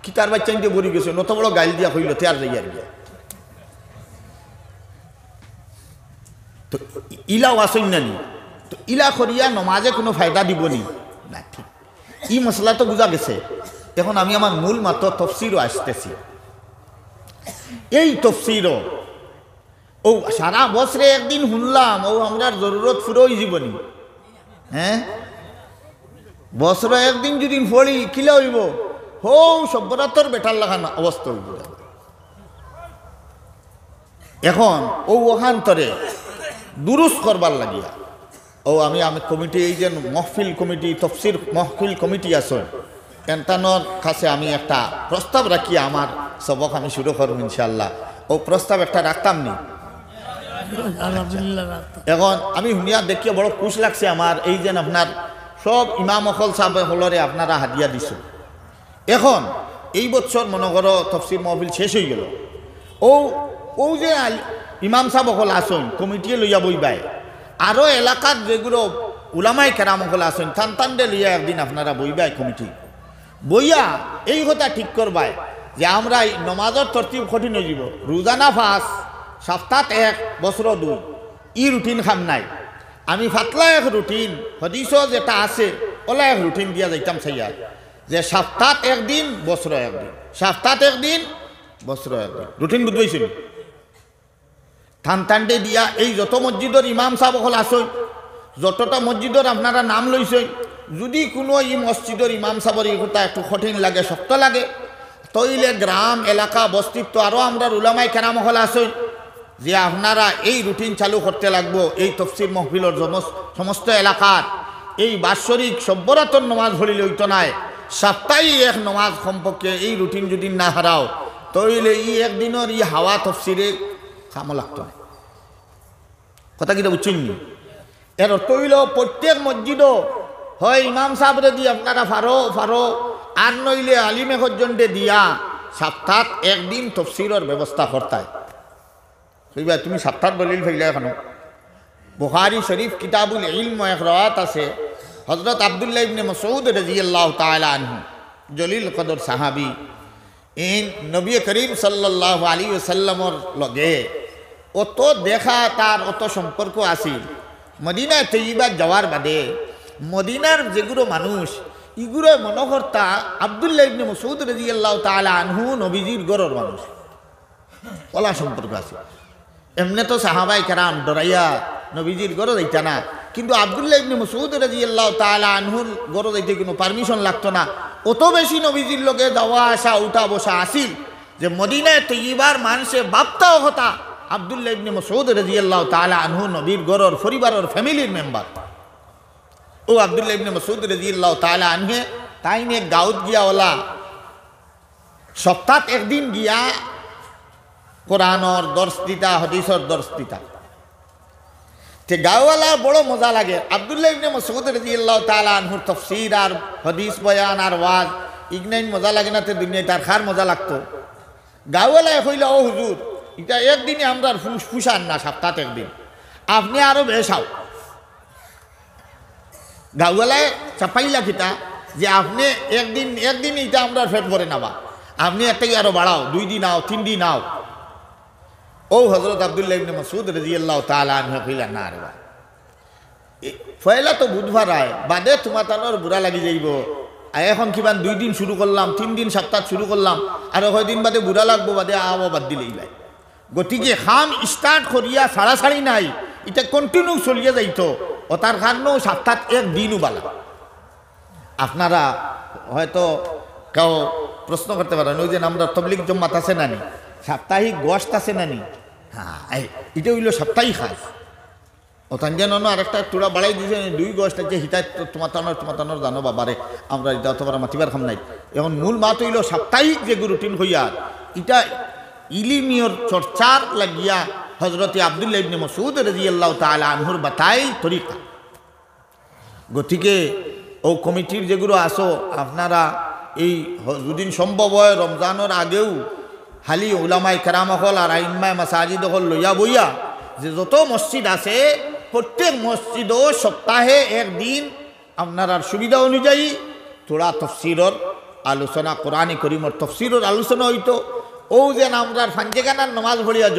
[SPEAKER 1] কিতার বাচ্চাইতে বরি গেছে, অত বড় গাইল দিয়া হইল তেয়ার যাইয়ার গিয়া। তো ইলাও আসেন না নি, তো ইলা করিয়া নমাজে কোনো ফায়দা দিবনি না। ঠিক ই মশলা তো বুঝা গেছে। এখন আমি আমার মূল মাত্র তফসিরও আসতেছি। এই তফসিরও ও সারা বছরে একদিন শুনলাম, ও আমরা জরুরত ফুরোই জীবনী। হ্যাঁ, বছরে একদিন যদি পড়ি কিলা হইব, হো সভ্যরাতর বেটার লাগান অবস্থা হইব। এখন ও ওখান্তরে দুরুস করবার লাগিয়া ও আমি কমিটি, এই যে মহফিল কমিটি, তফসির মহফিল কমিটি আছে, এন্তানোর কাছে আমি একটা প্রস্তাব রাখি, আমার সবক আমি শুরু করব ইনশাল্লাহ। ও প্রস্তাব একটা রাখতাম নি। এখন আমি শুনিয়া দেখিয়ে বড় খুশ লাগছে আমার, এই যে আপনার সব ইমাম অকল সাহেব হলরে আপনারা হাদিয়া দিছ। এখন এই বছর মনে করো তফসির মহফিল শেষ হয়ে গেল, ও যে ইমাম সাহেব অকল আসুন কমিটিয়ে লইয়া বইবাই, আরও এলাকার যেগুলো উলামাই কেরাম অকল আসুন টানটানডে লইয়া একদিন আপনারা বইবাই কমিটি, বইয়া এই কথা ঠিক করবাই যে আমরা নমাজের তরতিব কঠিন হয়ে যাব। রোজানা 5, সপ্তাহ 1, বছর 2, ই রুটিন খাম নাই। আমি ফাতলা এক রুটিন হদিসও যেটা আছে ওলা এক রুটিন দিয়া যাইতাম সাইয়া, যে সপ্তাহ 1 দিন, বছর 1 দিন, সপ্তাহ 1 দিন, বছর 1 দিন রুটিন বুঝবাইছিল। টানটানডে দিয়া এই যত মসজিদের ইমাম সাহেব হল আসই, যতটা মসজিদের আপনারা নাম লইছেন, যদি কোনো মসজিদের ইমাম সাহেবের এই কথা একটু কঠিন লাগে, শক্ত লাগে, তইলে গ্রাম এলাকা বস্তিত আরও আমরা উলামায়ে কেরাম হল আসেন যে আপনারা এই রুটিন চালু করতে লাগবো। এই তফসির মাহফিলের সমস্ত এলাকার এই বাৎসরিক সব্বরাতর নমাজ ভরিলে হইতো নাই, সাপ্তাহিক এক নমাজ সম্পর্কে এই রুটিন যদি না হারাও তইলে একদিনের হাওয়া তফসিরে কামো লাগতো না। কথা কিটা বুঝছেন নি? এর অর্থ হইল প্রত্যেক মসজিদও হয় ইমাম সাহেবরে দিয়ে আপনারা ফারো আর নইলে আলিমে পর্যন্তে দিয়া সপ্তাহ একদিন তফসিরের ব্যবস্থা করতায়। সেইবা তুমি সপ্তাহ দলিল ফেলে এখনো বুখারী শরীফ কিতাবুল ইলম এক রাওয়াত আছে, হযরত আব্দুল্লাহ ইবনে মাসউদ রাদিয়াল্লাহু তাআলা আনহু জলিল কদর সাহাবী, ইন নবী করিম সাল্লাল্লাহু আলাইহি ওয়াসাল্লামর লগে অত দেখা তার অত সম্পর্ক আছিল। মদিনা তৈয়বা যাওয়ার বাদে মদিনার যেগুলো মানুষ ইগুলো মনে করতা আব্দুল্লাহ ইবনে মাসউদ রাদিয়াল্লাহু তাআলা আনহু নবীজির ঘরের মানুষ, ওলা সম্পর্ক আছে। এমনি তো সাহাবাই কেরাম ডরাইয়া নবীজির ঘরে যাইতা না, কিন্তু আব্দুল্লাহ ইবনে মাসউদ রাদিয়াল্লাহু তাআলা আনহুর ঘরে যাইতে কোনো পারমিশন লাগতো না। অত বেশি নবীজির লগে যাওয়া আসা উঠা বসা আসিল যে মদিনায় তৈয়বার মানুষে ভাবতাও হতা আব্দুল্লাহ ইবনে মাসউদ রাদিয়াল্লাহু তাআলা আনহু নবীর ঘরের পরিবারের ফ্যামিলির মেম্বার। ও আব্দুল্লাহ ইবনে মাসউদ রাদিয়াল্লাহু তাআলা আনহু তাইনে গাউত গিয়া ওলা সপ্তাহ একদিন গিয়া কোরআনর দর্শ দিতা, হাদিসর দর্শ দিতা। তে গাওয়ালার বড় মজা লাগে। আব্দুল্লাহ ইবনে মাসউদ রাদিয়াল্লাহু তাআলা আনহুর তাফসীর আর হাদিস বয়ান আর ওয়াজ ইগনাইন মজা লাগে না, তে দুনিয়ায় তার খার মজা লাগতো। গাওয়ালায় কইলা, ও হুজুর, এটা একদিনে আমরা ফুসান না, সপ্তাহ একদিন আপনি আরো বেশাও। গাওয়ালায় চাপাইলা কিতা যে আপনি একদিন এটা আমরা ফেট ভরে নেবা, আপনি একটাই আরো বাড়াও, 2 দিন আও, 3 দিন আও। ও হযরত আব্দুল্লাহ ইবনে মাসউদ রাদিয়াল্লাহু তাআলা আনহু কইলা, না রে ভাই, পয়লা তো বুধবার আয়, বাদে তোমার তানোর বুড়া লাগি যাইব। এখন কিমান 2 দিন শুরু করলাম, 3 দিন সপ্তাহ শুরু করলাম, আর কয়দিন বাদে বুড়া লাগবো, বাদে আওয়া বাদ দিলেই লাই। গতিকে খান স্টার্ট করিয়া সাড়াসাড়ি নাই, এটা কন্টিনিউ চলিয়া যাইতো। ও তার কারণেও সপ্তাহ একদিনও বালা। আপনারা হয়তো কেউ প্রশ্ন করতে পারেন, ওই যে আমরা তবলিগ জম্মাত আছে নানি, সাপ্তাহিক গোষ্ঠ আছে নানি, হ্যাঁ এটা হইল সাপ্তাহিক কাজ। ও তান যেন আরেকটা তোরা বাড়াই দিয়েছে 2 গোষ্ঠ আছে, হিতাই তোমার তানোর জানো বাবারে, আমরা এটা তোমার মাতিবার খাম নাই। এখন মূল মাত হইল সাপ্তাহিক যে রুটিন হইয়া এটা ইলিমিয়র চর্চার লাগিয়া হযরতে আব্দুল্লাহ ইবনে মাসউদ রাদিয়াল্লাহু তাআলা আনহুর বাতাইল তরিকা। গতিকে ও কমিটির যেগুলো আসো আপনারা এই দুদিন সম্ভব হয় রমজানের আগেও হালি উলামায়ে কেরাম হল আর আইম্মায়ে মাসাজিদ হল লইয়া বইয়া যে যত মসজিদ আছে প্রত্যেক মসজিদও সপ্তাহে একদিন আপনার সুবিধা অনুযায়ী তোরা তফসিরর আলোচনা, কোরআনে কারীমের তফসিরর আলোচনা হইতো। ও যেন আমরা ফাঞ্জেগানার নমাজ ভরিয়া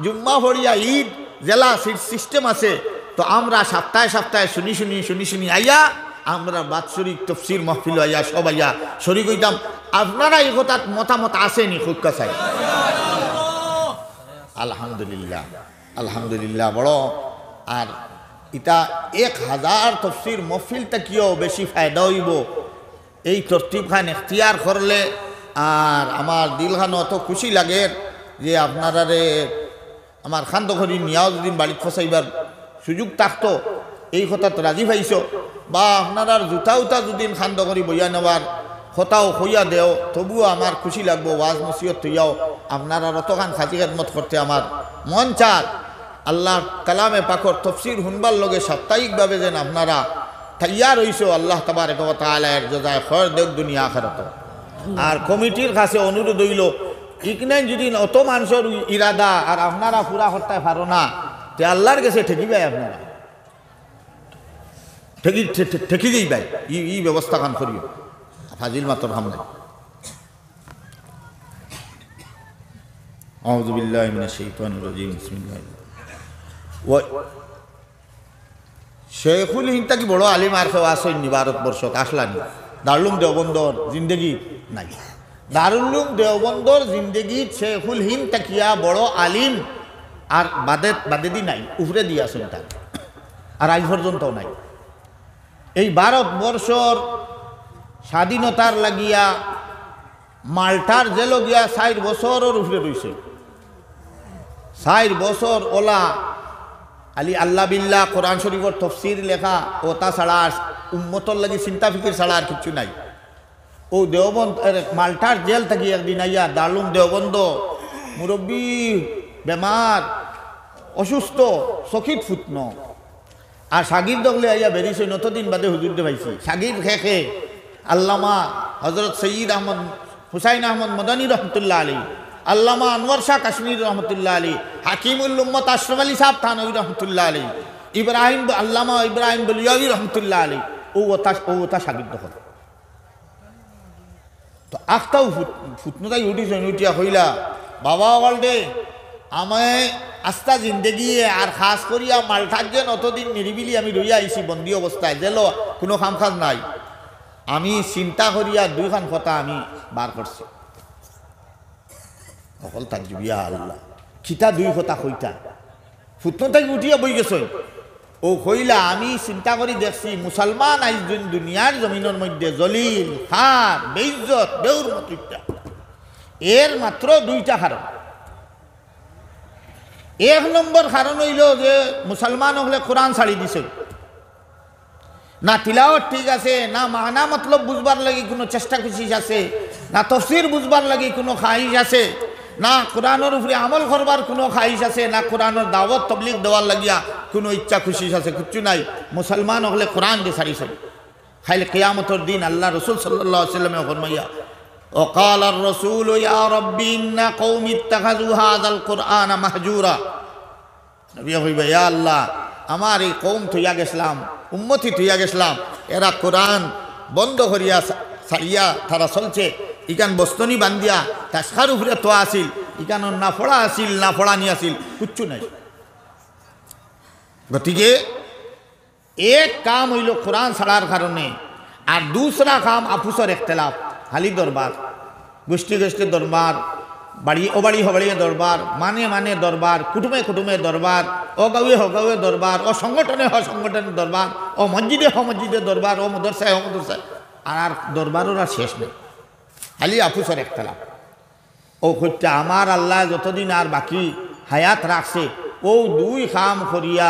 [SPEAKER 1] জুম্মা ভরিয়া ঈদ জেলা সিস্টেম আছে, তো আমরা সপ্তাহে শুনি আইয়া আমরা বাৎসরিক তফসির মাহফিল আইয়া সব আইয়া শরীক হইতাম। আপনারা এই কথাত মতামত আসেনি খুব কাছাই? আলহামদুলিল্লাহ বড়। আর ইটা 1000 তফসির মাহফিল তাকিও বেশি ফায়দা হইব এই তরতিব খান এখতিয়ার করলে। আর আমার দিল খান অত খুশি লাগে যে আপনারা আমার খান তখন নিয়াও যদি বাড়িত ফসাইবার সুযোগ থাকতো এই কথা তো রাজি পাইছ, বা আপনারা জুতা উতা যদি খান তখন বইয়া নেওয়ার কথাও হইয়া দেও, তবুও আমার খুশি লাগবো। ওয়াজ নসিহত হইয়াও আপনারা অতখান খাতি খেদমত করতে আমার মন চার। আল্লাহ কালামে পাকর তফসির হুনবার লগে সাপ্তাহিকভাবে যেন আপনারা তৈয়ার হইছো, আল্লাহ তাবারক ওয়া তাআলা এর জাযায় খয়র দেখ দুনিয়া আখিরাত। আর কমিটির কাছে অনুরোধ হইল, ইকনাই যদি অত মানুষের ইরাদা আর আপনারা পুরা করতে পারো না, তে আল্লাহর কাছে ঠেকি ভাই, আপনারা ঠেকি দিই ভাই, ই ব্যবস্থা কান করিও, ফাজিল মাত্র হাম নাই। আউযু বিল্লাহি মিনাশ শাইতানির রাজিম। বিসমিল্লাহ। শেখুল হিন্দ কি বড় আলিম আর কেউ আসেননি ভারতবর্ষত, আসলানি। দারুল দেওবন্দর জিন্দগি নাই, দারুল দেওবন্দর জিন্দগি শেখুল হিন্দ তাকিয়া বড় আলিম আর বাদে দি নাই, উপরে দিয়ে আসেন তার, আর আজ পর্যন্ত নাই। এই ভারতবর্ষর স্বাধীনতার লাগিয়া মাল্টার জেল গিয়া 4 বছরের উপরে রয়েছে। 4 বছর ওলা আলী আল্লাহ বিল্লাহ কোরআন শরীফর তফসির লেখা ও তাছাড়া আর উম্মতর লাগি চিন্তা ফিকির ছাড়া আর কিছু নাই। ও দেওবন্দ মাল্টার জেল থাকি একদিন আইয়া দারুম দেওবন্দ মুরব্বী বেমার অসুস্থ চকিত ফুটন আর সাগির দগলে আইয়া বেরিয়েছে নতদিন বাদে হুজুরতে পাইছি। সাগির খেখে আল্লামা হজরত সঈদ আহমদ হুসাইন আহমদ মদানী রহমতুল্লাহ আলী, আল্লামা আনোয়ার শাহ কাশ্মীর রহমতুল্লাহ আলী, হাকিমুল উম্মত আশরাফ আলী সাহেব থানভী রহমতুল্লাহ আলী, ইব্রাহিম আল্লামা ইব্রাহিম বলিয়াবি রহমতুল্লাহ আলী ও ওটা সাগির দখল। তো আখটাও ফুটনতাই উঠিস উঠিয়া হইলা বাবা ওয়ার্ল্ডে আমায় আস্তা জিন্দেগি আর খাস করিয়া মাল্টার যে অতদিন নিরিবিলি আমি রইয়া আইছি বন্দি অবস্থায় জেল কোনো খামখাজ নাই। আমি চিন্তা করিয়া 2খান কথা আমি বার করছি। অকল তার জুবিয়া আল্লাহ খিতা 2 কথা কইতা ফুটনতাই উঠিয়া বই গেছ ও কইলা আমি চিন্তা করি দেখছি মুসলমান আইজ দুনিয়ার জমিনের মধ্যে জলিল খার বেইজ্জত বেউর মতিটা এর মাত্র 2টা কারণ। 1 নম্বর কারণ হইল যে মুসলমান হলে কোরআন ছাড়ি দিছে না, তিলাওয়াত ঠিক আছে না, মানা মতলব বুঝবার লাগি কোনো চেষ্টা কুশিস আছে না, তফসির বুঝবার লাগি কোনো খাহিস আছে না, কোরআনের উপরে আমল করবার কোনো খাহিস আছে না, কোরআনের দাওয়াত তবলিগ দেওয়ার লাগিয়া কোনো ইচ্ছা খুশিস আছে, কিচ্ছু নাই। মুসলমান হলে কোরআন দিয়ে ছাড়িছে। খাইলে কিয়ামতের দিন আল্লাহ রসুল সাল্লাল্লাহু আলাইহি ওয়াসাল্লাম ফরমাইয়া وقال الرسول يا ربي إن قومي اتخذوا هذا القرآن مهجورا। নবী কইবা ইয়া আল্লাহ আমার এই কওম থইয়া গেছলাম, উম্মতি থইয়া গেছলাম, এরা কোরআন বন্ধ করিয়া ছাড়িয়া তারা চলছে। ইকান বস্তনি বান্ধিয়া তাসখার উপরে তো আসিল, ইকান না ফড়া আসিল না ফড়ানি আসিল, কিচ্ছু নাই। গতিকে এক কাম হইল কোরআন ছাড়ার কারণে, আর দুসরা কাম আপুসর একতলাফ, হালি দরবার, গোষ্ঠী গোষ্ঠী দরবার, বাড়ি ও বাড়ি হবাড়িয়ে দরবার, মানে মানে দরবার, কুটুমে কুটুমে দরবার, ও গাঁয়ে গাঁয়ে দরবার, ও সংগঠনে সংগঠনের দরবার, ও মসজিদে মসজিদে দরবার, ও মদরসায় মদরসায়, আর দরবারের আর শেষ নেই, খালি আপুসর একতলাফ। ও হচ্ছে আমার আল্লাহ যতদিন আর বাকি হায়াত রাখছে ও 2 কাম করিয়া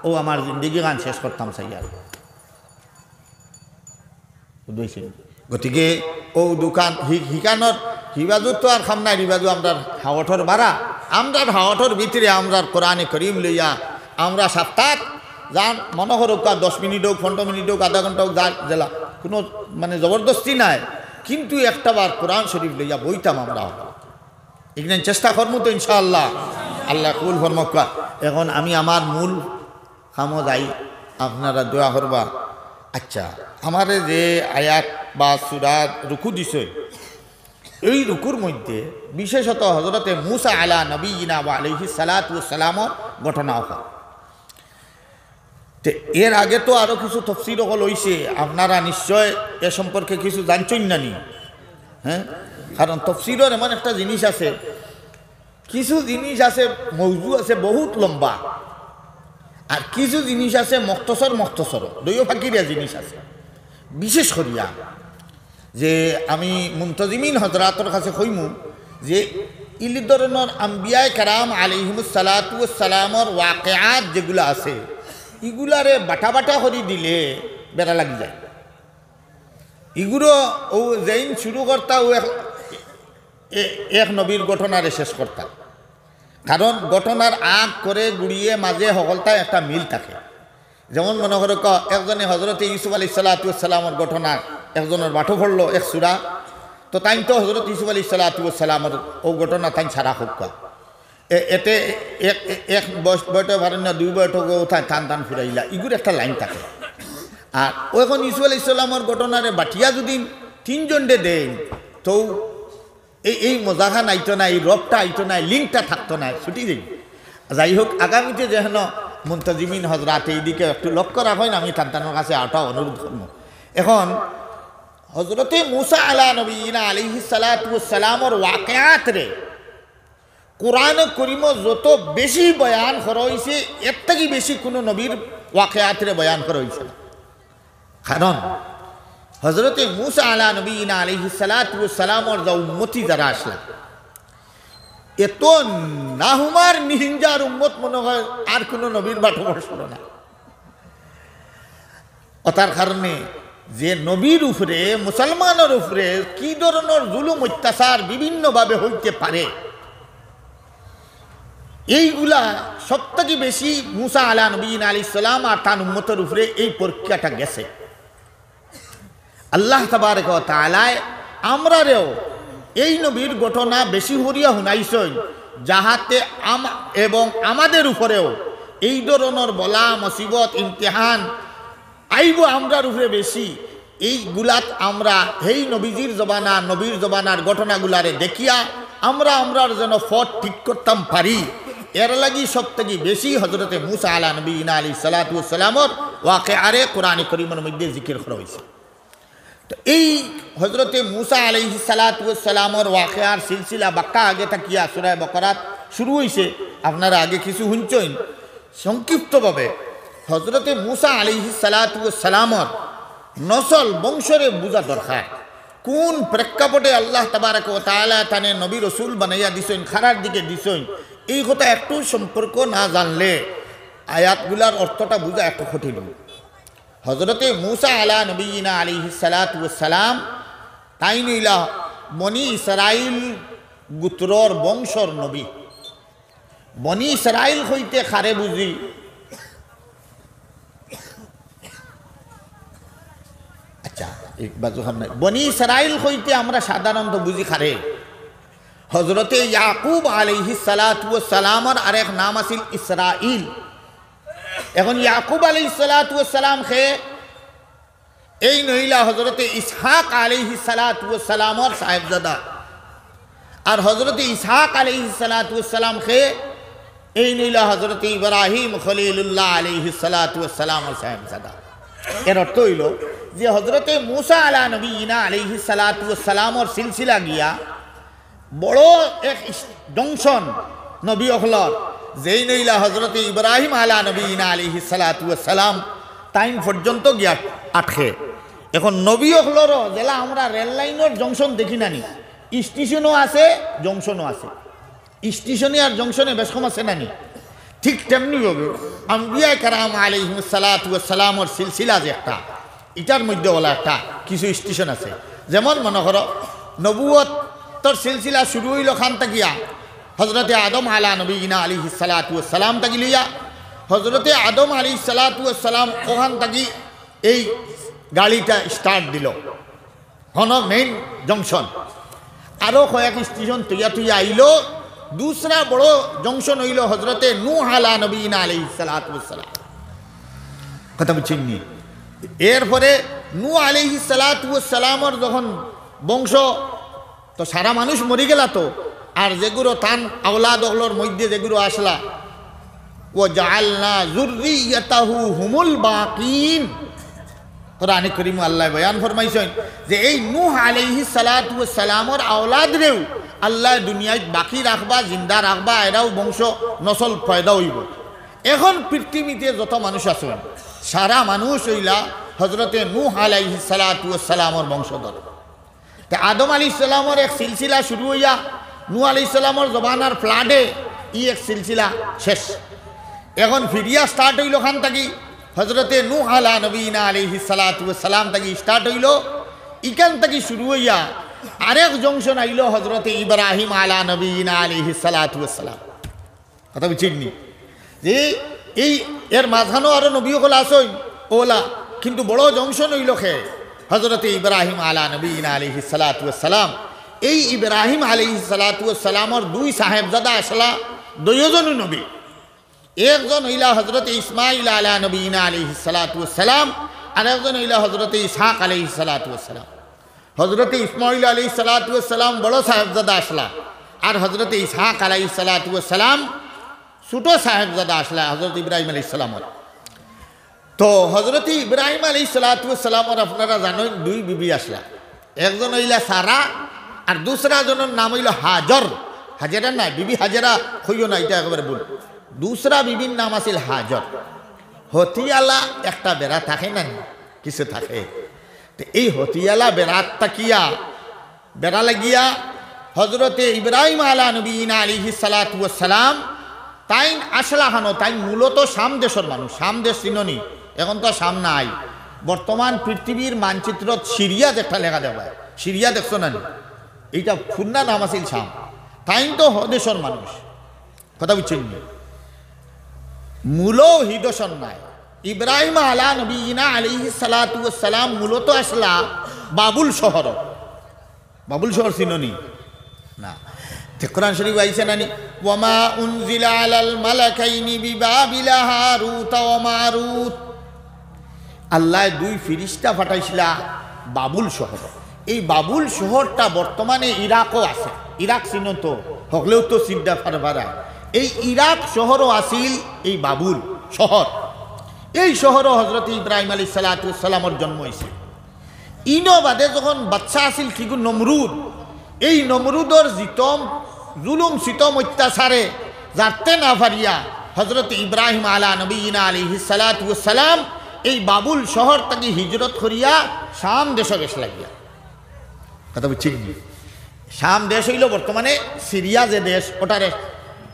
[SPEAKER 1] ও আমার জিন্দগি গান শেষ করতাম চাই আর। গতিকে ও দোকান হিকানোর হিবাজু তো আর খাম নাই, হিবাজু আমরা হাওয়াঠর বাড়া, আমরা হাওয়াঠর ভিতরে আমরা কোরআনে করিম লইয়া আমরা সপ্তাহ যান মনে করুক 10 মিনিট হোক 15 মিনিট হোক আধা ঘন্টা হোক যা জেলা কোনো মানে জবরদস্তি নাই, কিন্তু একটা বার কোরআন শরীফ লইয়া বইতাম আমরা। এখানে চেষ্টা করবো তো ইনশাআল্লাহ, আল্লাহ কবুল ফরমাক। এখন আমি আমার মূল কামো যাই, আপনারা দোয়া করবা। আচ্ছা, আমার যে আয়াত বা সূরার রুকু দিছে, এই রুকুর মধ্যে বিশেষত হযরতে মূসা আলা নবিয়িনা ওয়া আলাইহিস সালাতু ওয়াস সালামর ঘটনা হয়। তো এর আগে তো আরও কিছু তফসির হল হইছে, আপনারা নিশ্চয় এ সম্পর্কে কিছু জানছেন না নি? হ্যাঁ, কারণ তফসিরের এমন একটা জিনিস আছে, কিছু জিনিস আছে মৌজু আছে বহুত লম্বা, আর কিছু জিনিস আছে মখতসর দৈয় ফাঁকিরিয়া জিনিস আছে। বিশেষ করিয়া যে আমি মুনতাজিমিন হজরাতর কাছে কইমু যে ইলি ধরনের আম্বিয়ায়ে কেরাম আলাইহিমুস সালাতু ওয়াস সালামর ওয়াকিআত যেগুলো আছে এগুলারে বাটা বাটা করে দিলে বেড়া লাগি যায়। এগুলো ও যেইন শুরু করতা ও এক নবীর ঘটনারে শেষ করতা, কারণ ঘটনার আগ করে গুড়িয়ে মাঝে সকলটা একটা মিল থাকে। যেমন মনে করো একজনে হজরতে ইউসুফ আলাইহিস সালাতু ওয়াস সালামর ঘটনা একজনের বাটো পড়লো এক সূরা, তো তাই তো হজরত ইউসুফ আলাইহিস সালাতু ওয়াস সালামর ও ঘটনা তাই ছাড়া হোক, এতে এক বয়টা পারেন না, 2 বয়টা টান টান ফুরাইলা, এগুলো একটা লাইন থাকে। আর ওখন ইউসুফ আলাইহিস সালামর ঘটনারে বাটিয়া যদি 3 জনডে দেন তো এই মজাখান আইতো না, এই রবটা আইতো না, লিঙ্কটা থাকতো না, ছুটি যাই। যাই হোক, আগামীতে যেন মুনতাজিমিন হজরাত এইদিকে একটু লক্ষ্য রাখেন, আমি তান্তানোর কাছে আটা অনুরোধ করব। এখন হজরতে মূসা আলা নবিয়িনা আলাইহিস সালাতু ওয়াস সালামর ওয়াকিআত রে কোরআন করিম যত বেশি বয়ান করা হয়েছে, এর থেকে বেশি কোনো নবীর ওয়াকিআত রে বয়ান করা হয়েছে না। কারণ হজরতে মুসা আলা নবীনা আলাইহিস সালাতু ওয়াস সালামর যা উম্মতি যারা আসলা এত নাহুমার নিহিঞ্জার উম্মত মনে হয় আর কোনো নবীর বাটবর্ষ না। তার কারণে যে নবীর উপরে মুসলমানের উপরে কি ধরনের জুলুম অত্যাচার বিভিন্নভাবে হইতে পারে এইগুলা সবথেকে বেশি মুসা আলা নবীন আলাইহিস সালাম আর তার উম্মতের উপরে এই পরীক্ষাটা গেছে। আল্লাহ তাবারক ওয়া তাআলা আমরারেও এই নবীর ঘটনা বেশি হরিয়া শুনাইছেন যাহাতে এবং আমাদের উপরেও এই ধরনের বলা মুসিবত ইমতিহান আইব আমরার উপরে বেশি। এইগুলাত আমরা এই নবীজির জবানা নবীর জবানার ঘটনাগুলারে দেখিয়া আমরার যেন ফট ঠিক করতাম পারি এর লাগি সবথেকে বেশি হজরতে মুসা আলা নবীনা আলাইহিস সালাতু ওয়াস সালামর ওয়াকিআরে কোরআনে কারীমের মধ্যে জিকির করা হয়েছে। তো এই হজরতে মুসা আলাইহিস সালাতু ওয়াস সালামর ওয়াকিআর সিলসিলা বাক্কা আগে থাকিয়া সূরা বাকারাত শুরু হয়েছে। আপনারা আগে কিছু শুনছেন সংক্ষিপ্তভাবে। হজরতে মুসা আলাইহিস সালাতু ওয়াস সালামর নসল বংশরে বুঝা দরকার কোন প্রেক্ষাপটে আল্লাহ তাবারক ওয়া তাআলা তানে নবী রসুল বানাইয়া দিছেন খারার দিকে দিছেন এই কথা একটু সম্পর্ক না জানলে আয়াতগুলার অর্থটা বুঝা একটু কঠিন। হজরতে মুসা আলা নবীনা আলাইহিস সালাতু ওয়াস সালাম তাই নইলা বনি ইসরাইল গোত্রর বংশর নবী। বনি ইসরাইল হইতে খারে বুঝি আচ্ছা এক বাজু সামনে বনি ইসরাইল হইতে আমরা সাধারণত বুঝি খারে হজরতে ইয়াকুব আলাইহিস সালাতু ওয়াস সালামর আরেক নাম আছিল ইসরাইল। এখন ইয়াকুব আলাইহিস সালাতু ওয়াস সালাম খে এই নইলা হজরতে ইসহাক আলাইহিস সালাতু ওয়াস সালামর সাহেবজাদা আর হজরতে ইসহাক আলাইহিস সালাতু ওয়াস সালাম খে এই নইলা হজরতে ইব্রাহিম খলিলুল্লাহ আলাইহিস সালাতু ওয়াস সালামর সাহেবজাদা। এর অর্থ হইল যে হজরতে মুসা আলা নবীনা আলাইহিস সালাতু ওয়াস সালামর সিলসিলা গিয়া বড় এক জংশন নবী অখলর যেই নইলা হজরতে ইব্রাহিম আলা নবীনা আলাইহিস সালাতু ওয়াস সালাম টাইম পর্যন্ত গিয়া আটকে। এখন নবী অখলরও জেলা আমরা রেল লাইনের জংশন দেখি নানি স্টেশনও আছে জংশনও আছে স্টেশনে আর জংশনে বেশ কম আছে নানি ঠিক তেমনি হবে আম্বিয়া কারাম আলাইহিস সালাতু ওয়াস সালামর সিলসিলা যে একটা এটার মধ্যে বলা একটা কিছু স্টেশন আছে। যেমন মনে করো নবুয়ত তোর সিলসিলা শুরু হইল খান তাকিয়া হজরতে আদম আলা নবীনা আলাইহিস সালাতু ওয়াস সালাম তাকি লইয়া হজরতে আদম আলাইহিস সালাতু ওয়াস সালাম ওখান তাকি এই গাড়িটা স্টার্ট দিল হন মেইন জংশন আরো কয়েক স্টেশন তুইয়া আইল। দুসরা বড় জংশন হইল হজরতে নূহ আলা নবীনা আলাইহিস সালাতু ওয়াস সালাম কথা বুঝছেন নি। এরপরে নূহ আলাইহিস সালাতু ওয়াস সালামর যখন বংশ তো সারা মানুষ মরি গেলা তো আর যেগুলো তান আওলাদ ওগুলোর মধ্যে যেগুলো আসলা ও জাআলনা যুররিয়াতাহু হুমুল বাকিন কোরআনে কারীম আল্লাহ বয়ান ফরমাইছেন যে এই নূহ আলাইহিস সালাতু ওয়াস সালামর আওলাদরেও আল্লাহ দুনিয়ায় বাকি রাখবা জিন্দা রাখবা এরাও বংশ নসল পয়দা হইব। এখন পৃথিবীতে যত মানুষ আছেন সারা মানুষ হইলা হজরতে নূহ আলাইহিস সালাতু ওয়াস সালামর বংশধর। তা আদম আলাইহিস সালামর এক সিলসিলা শুরু হইয়া নূহ আলাইহিস সালামর জবানার ফ্লাডে এক সিলসিলা শেষ। এখন ফিরিয়া স্টার্ট হইল খান থাকি হজরতে নূহ আলা নবীনা আলাইহিস সালাতু ওয়াস সালাম থাকি স্টার্ট হইল ইকান থাকি শুরু হইয়া আরেক জংশন আইল হজরতে ইব্রাহিম আলা নবীনা আলাইহিস সালাতু ওয়াস সালাম কথা বুঝছেননি যে এই এর মাঝখানেও আরো নবী সকল আসেন ওলা কিন্তু বড় জংশন হইল খে হজরতে ইব্রাহিম আলা নবীনা আলাইহিস সালাতু ওয়াস সালাম। এই ইব্রাহিম আলাইহিস সালাতু ওয়াস সালামর দুই সাহেবজাদা আসলা দুইজন নবী একজন হইলা হজরতে ইসমাইল আলা নবীনা আলাইহিস সালাতু ওয়াস সালাম আর একজন হইলা হজরতে ইসহাক আলাইহিস সালাতু ওয়াস সালাম। হজরতে ইসমাইল আলাইহিস সালাতু ওয়াস সালাম বড় সাহেবজাদা আসলা আর হজরতে ইসহাক আলাইহিস সালাতু ওয়াস সালাম ছোট সাহেবজাদা আসলা হজরত ইব্রাহিম আলাইহিস সালামর। তো হজরত ইব্রাহিম আলাইহিস সালাতু ওয়াস সালামর আপনারা জানেন দুই বিবি আসলা একজন হইলা সারা আর দুসরা জনের নাম হইল হাজর। হাজেরা না বিবি হাজেরা হইও না এটা একেবারে ভুল। দুসরা বিবির নাম আছিল হাজর। হতিয়ালা একটা বেড়া থাকে না কিছু থাকে। তো এই হতিয়ালা বেড়াত তাকিয়া বেড়া লাগিয়া হজরতে ইব্রাহিম আলা নবীনা আলাইহিস সালাতু ওয়াস সালাম তাইন আসলা হানো তাইন মূলত শাম দেশের মানুষ। শাম দেশ চিননি, এখন তো শাম নাই। বর্তমান পৃথিবীর মানচিত্রত সিরিয়া একটা লেখা দেওয়া, সিরিয়া দেখছো না? এইটা ফুন্না নাম আছিল শাম। তাইন তো হদেশের মানুষ, কথা বুঝছেন? মূল হিদশন নাই। ইব্রাহিম আলা নবীনা আলাইহিস সালাতু ওয়াস সালাম মূলত আসলা বাবুল শহর। বাবুল শহর চিননি না? কোরআন শরীফ আইছে নানি, ওয়ামা উনজিলা আলাল মালাকাইনি বিবাবিলা হারুত ওয়া মারুত। আল্লাহ দুই ফিরিস্তা পাঠাইছিলা বাবুল শহর। এই বাবুল শহরটা বর্তমানে ইরাকও আছে। ইরাক চিনো তো, হকলেও তো চিন্তা পারবারা। এই ইরাক শহরও আছিল এই বাবুল শহর। এই শহরও হজরত ইব্রাহিম আলাইহিস সালাতু ওয়াস সালামের জন্ম হয়েছে। ইনো বাদে যখন বাচ্চা আছিল কিগু নমরুদ, এই নমরুদর জিতম জুলুম সিতম অত্যাচারে জারতে না পারিয়া হজরত ইব্রাহিম আলা নবীনা আলাইহিস সালাতু ওয়াস সালাম এই বাবুল শহর থেকে হিজরত করিয়া শাম দেশে গেছ লাগিয়া। কথা বুঝছি? শাম দেশ হইল বর্তমানে সিরিয়া যে দেশ, ওটারে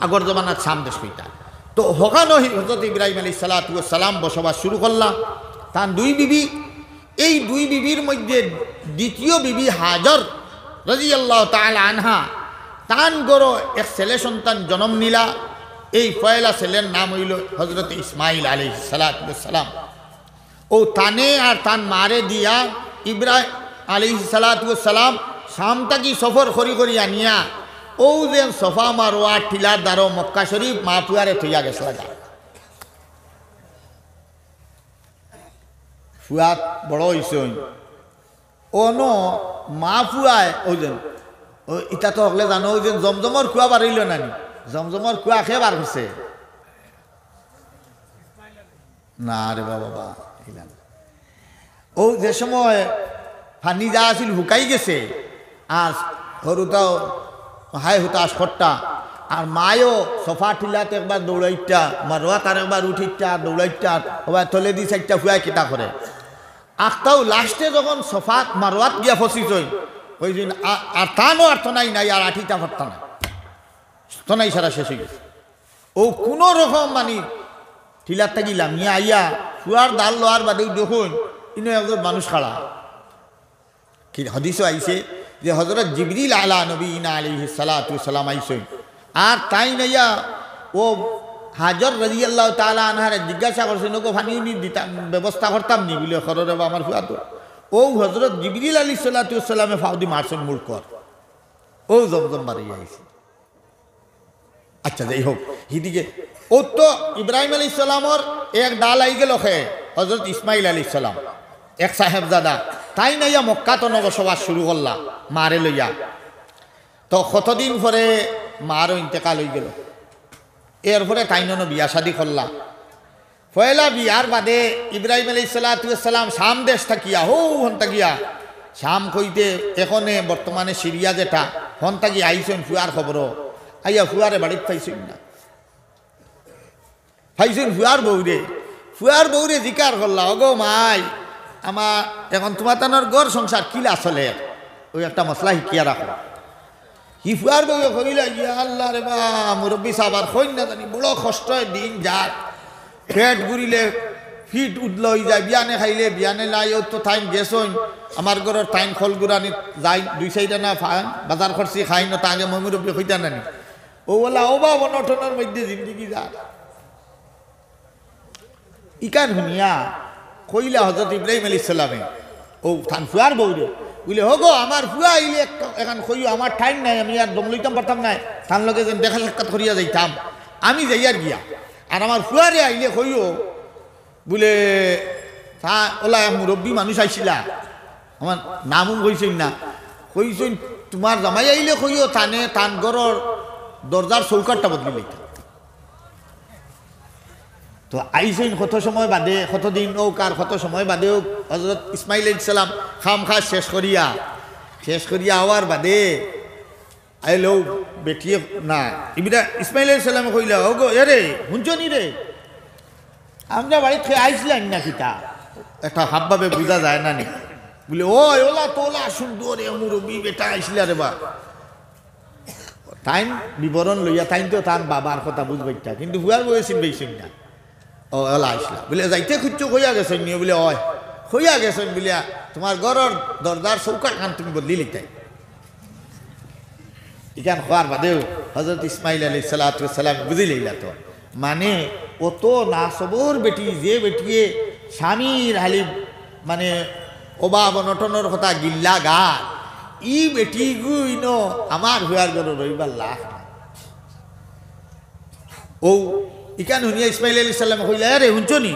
[SPEAKER 1] আগর জমানার শাম দেশ হইতা। তো হকানো হজরত ইব্রাহিম আলাইহিস সালাতু ওয়াস সালাম বসবাস শুরু করলাম। তার দুই বিবি, এই দুই বিবির মধ্যে দ্বিতীয় বিবি হাজর রাদিয়াল্লাহু তাআলা আনহা তান গড় এক ছেলে সন্তান জন্ম নিলা। এই পয়লা ছেলের নাম হইল হজরত ইসমাইল আলাইহিস সালাতু ওয়াস সালাম। ও তানে আর তান মারে দিয়া ইব্রাহিম আলাইহিস সালাতু ওয়াস সালাম শাম থাকি সফর করি করি আনিয়া ও যে সফা মারোয়া টিলার দ্বারো মক্কা শরীফ মা ফুয়ারে থইয়া গেছে লাগা। ফুয়াত বড় হইছে ও ন মা ফুয়ায় ওই যেন ও ইটা তো হকলে জানো ওই যে জমজমর কুয়া বাড়িল নানি, জমজমর কুয়া খেয়ে বার হচ্ছে না রে বাবা। ও যে সময় ফানি যা আছিল হুকাই গেছে আর সরুটাও হাই হুতাশ খট্টা আর মায়ও সফা ঠিলাতে একবার দৌড়াইটা মারোয়া তার একবার উঠিটা দৌড়াইটা ওবার তলে দি চারটা ফুয়াই কিতা করে আখটাও লাস্টে যখন সফা মারোয়াত গিয়া ফসিস ওই দিন আর টানও আর তনাই নাই আর আঠিটা ফাটতা না, তনাই সারা শেষ হয়ে গেছে। ও কোনো রকম মানে ঠিলার থাকিলাম নিয়ে আইয়া ফুয়ার দাল লোয়ার বাদেও দেখুন ইনো একজন মানুষ খাড়া। কি হাদিসও আইছে যে হজরত জিবরিল আলা নবীনা আলাইহিস সালাতু ওয়াস সালাম আইছেন আর তাই নাইয়া ও হাজর রাদিয়াল্লাহু তাআলা আনহারে জিজ্ঞাসা করছেন ওকে ফানি নি দিতাম ব্যবস্থা করতাম নি বলে খররে আমার ফুয়া তো ও হজরত জিবরিল আলাইহিস সালাতু ওয়াস সালামে ফাউদি মারছেন মুড় কর ও জমজম বাড়ি আইছে। আচ্ছা যাই হোক হিদিকে ও তো ইব্রাহিম আলাইহিস সালামর এক ডাল আই গেল খে হজরত ইসমাইল আলাইহিস সালাম এক সাহেবজাদা তাই নাইয়া মক্কা তো বসবাস শুরু করলা মারে লইয়া। তো কতদিন পরে মারও ইন্তেকাল হয়ে গেল। এরপরে তাই নন বিয়া শাদি করলা। পয়লা বিয়ার বাদে ইব্রাহিম আলাইহিস সালাতু ওয়াস সালাম শাম দেশ থাকিয়া হন থাকিয়া শাম কইতে এখনে বর্তমানে সিরিয়া যেটা হন থাকি আইসেন ফুয়ার খবর আইয়া ফুয়ারে বাড়িতে পাইছেন না, পাইছেন ফুয়ার বউরে জিকার করলা অগো মাই আমার এখন তোমার তানোর গড় সংসার কিলা চলে ওই একটা মশলা শিকিয়া রাখো। হি ফুয়ার বউ কইলা ইয়া আল্লাহ রে বা মুরব্বী সাহেব আর কই না জানি বড় কষ্ট দিন যাক পেট ঘুরিলে ফিট উঠল হয়ে যায় বিয়ানে খাইলে বিয়ানে লাই তো টাইম গেছ আমার ঘরের টাইম খল গুড়ানি যাই দুই চাইটা না বাজার খরচি খাই না তাকে মই মুরব্বী হইতা নানি ও বলা ও বা বনঠনের মধ্যে জিন্দগি যাক ইকান শুনিয়া কইলা হজরত ইব্রাহিম আলাইহিস সালামে ও থান ফুয়ার বউরে বুঝলে হোক আমার ফুয়া আইলে এখন কইও আমার টাইম নাই আমি আর দম লইতাম পারতাম না তার লগে যেন দেখা সাক্ষাৎ করিয়া যাইতাম আমি যাইয়ার গিয়া আর আমার ফুয়ারে আইলে কইও বলে তা ওলা মুরব্বী মানুষ আইছিলা আমার নামও কইছেন না কইছেন তোমার জামাই আইলে কইও থানে থান ঘরের দরজার চৌকাটটা বদলি লইতাম। তো আইসেন কত সময় বাদে কতদিন হোক আর কত সময় বাদেও হজরত ইসমাইল আলাইহিস সালাম খাম খাস শেষ করিয়া হওয়ার বাদে আইলেও বেটিয়ে না ইসমাইল আলাইহিস সালামে কইলা ও গো এরে শুনছনি রে আমরা বাড়িতে খেয়ে আইসলাম না কিতা একটা হাবভাবে বোঝা যায় না নি বলে ওই ওলা তোলা সুন্দর মুরব্বী বেটা আইসলা রে বা তাইন বিবরণ লইয়া তাইন তো তার বাবার কথা বুঝবাইটা কিন্তু হুয়ার বয়সিন বেশিন না ও ওলা আইসলা বলে যাইতে খুঁজছো হইয়া গেছেন নিয়ে বলে ওই হইয়া গেছেন বলিয়া তোমার ঘরের দরজার চৌকাট খান তুমি বদলি লিখতাই ইখান খোয়ার বাদেও হজরত ইসমাইল আলী সালাম বুঝি লইলা তো মানে অত না সবর বেটি যে বেটিয়ে স্বামীর হালি মানে অভাব অনটনের কথা গিল্লা গা ই বেটি গুইন আমার হুয়ার ঘর রইবার লাখ ও ইকান শুনিয়া ইসমাইল আলী সাল্লাম কইলা আরে শুনছ নি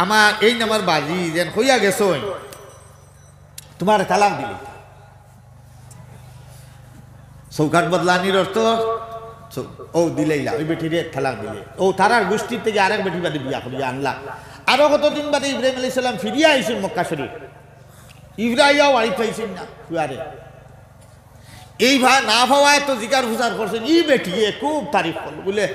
[SPEAKER 1] আমার এই নামার বাজি যেন হইয়া গেছ তোমার তালাক দিলি চৌকাট বদলানির অর্থ ও দিলেইলা ওই বেটিরে তালাক দিলে ও তারার গোষ্ঠীর থেকে আরেক বেটি বাদে বিয়া করিয়া আনলা আরো কতদিন বাদে ইব্রাহিম আলী সাল্লাম ফিরিয়া আইসেন মক্কা শরীফ ইব্রাহিমাও বাড়ি পাইছেন না হুয়ারে এই ভাই না ভাবায় তো জিকার ফুসার করছেন ই বেটিয়ে খুব তারিফ করল বলে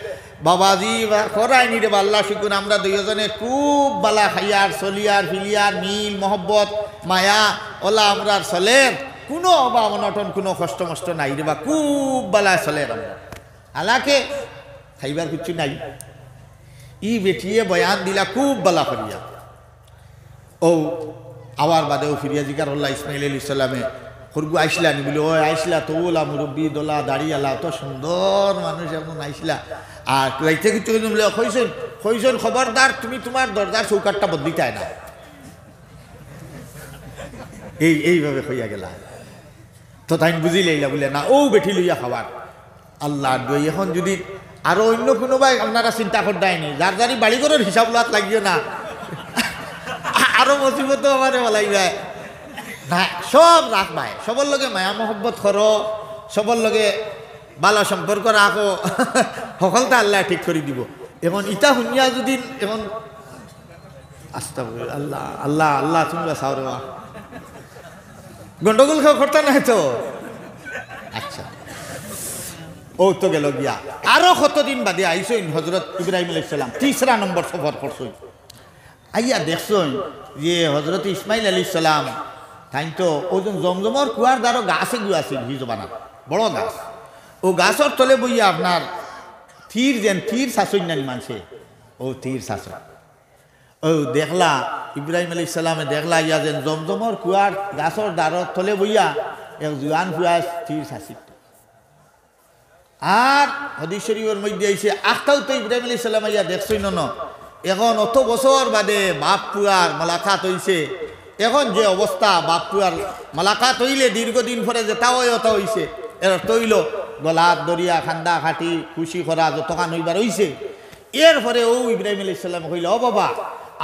[SPEAKER 1] বাবাজি করাইনি রে আল্লাহ শুকুন আমরা দুইজনে খুব বালা খাইয়ার চলিয়ার ফিলিয়ার মিল মহব্বত মায়া ওলা আমরার চলের কোনো অভাব অনটন কোনো কষ্ট মষ্ট নাই রে বা খুব বালা চলের আমরা হালাকে খাইবার কিছু নাই ই বেটিয়ে বয়ান দিলা খুব বালা করিয়া ও আবার বাদেও ফিরিয়া জিকার আল্লাহ ইসমাইল আলী সাল্লামে খরগু আইসলা নি বলে ওই আইসলা তো ওলা মুরব্বী দোলা দাঁড়িয়ালা অত সুন্দর মানুষ এমন আইসলা আর রাইতে কিছু বলে কইসন খবরদার তুমি তোমার দরজার চৌকাটটা বদলিতাই না এইভাবে হইয়া গেলা তো তাই বুঝি লইলা বলে না ও বেঠি লইয়া খাবার আল্লাহ দই এখন যদি আরো অন্য কোনোবাই আপনারা চিন্তা করতেনি যার যারি বাড়ি ঘরের হিসাব লাত লাগিও না আরো মুসিবত আমার বলাই যায় না সব রাখবাই সবর লগে মায়া মহব্বত করো সবর লগে ভালো সম্পর্ক রাখো সকলটা আল্লাহ ঠিক করে দিব এখন ইটা শুনিয়া যদি এখন আস্তাগফিরুল্লাহ আল্লাহ আল্লাহ আল্লাহ তুমি বাঁচাও রে বা গন্ডগোল করতে নাই তো আচ্ছা ও তো গেল গিয়া আরো কতদিন বাদে আইসইন হজরত ইব্রাহিম আলাইহিস সালাম 3রা নম্বর সফর করছই আইয়া দেখছই যে হজরত ইসমাইল আলাইহিস সালাম তাই তো ওজন জমজমর কুয়ার দ্বারো গাছে গুয়া আছিল হিজবানা বড় গাছ ও গাছর তলে বইয়া আপনার তীর শাসন নানি মানছে ও তীর শাসন ও দেখলা ইব্রাহিম আলাইহিস সালামে দেখলা ইয়া যেন জমজমর কুয়ার গাছর দ্বারর তলে বইয়া এক জুয়ান কুয়া তীর শাসিত আর হাদিস শরীফের মধ্যে আইছে আখতাও তো ইব্রাহিম আলাইহিস সালাম ইয়া দেখছই ন এখন অত বছর বাদে বাপ পুয়ার মালাকাত হইছে এখন যে অবস্থা বাপ পুয়ার মালাকাত হইলে দীর্ঘদিন পরে যেটাও অত হইছে এর তৈল গলাত দরিয়া খান্দা খাটি খুশি করা যতখান হইবার হইছে এরপরে ও ইব্রাহিম আলাইহিস সালাম কইল ও বাবা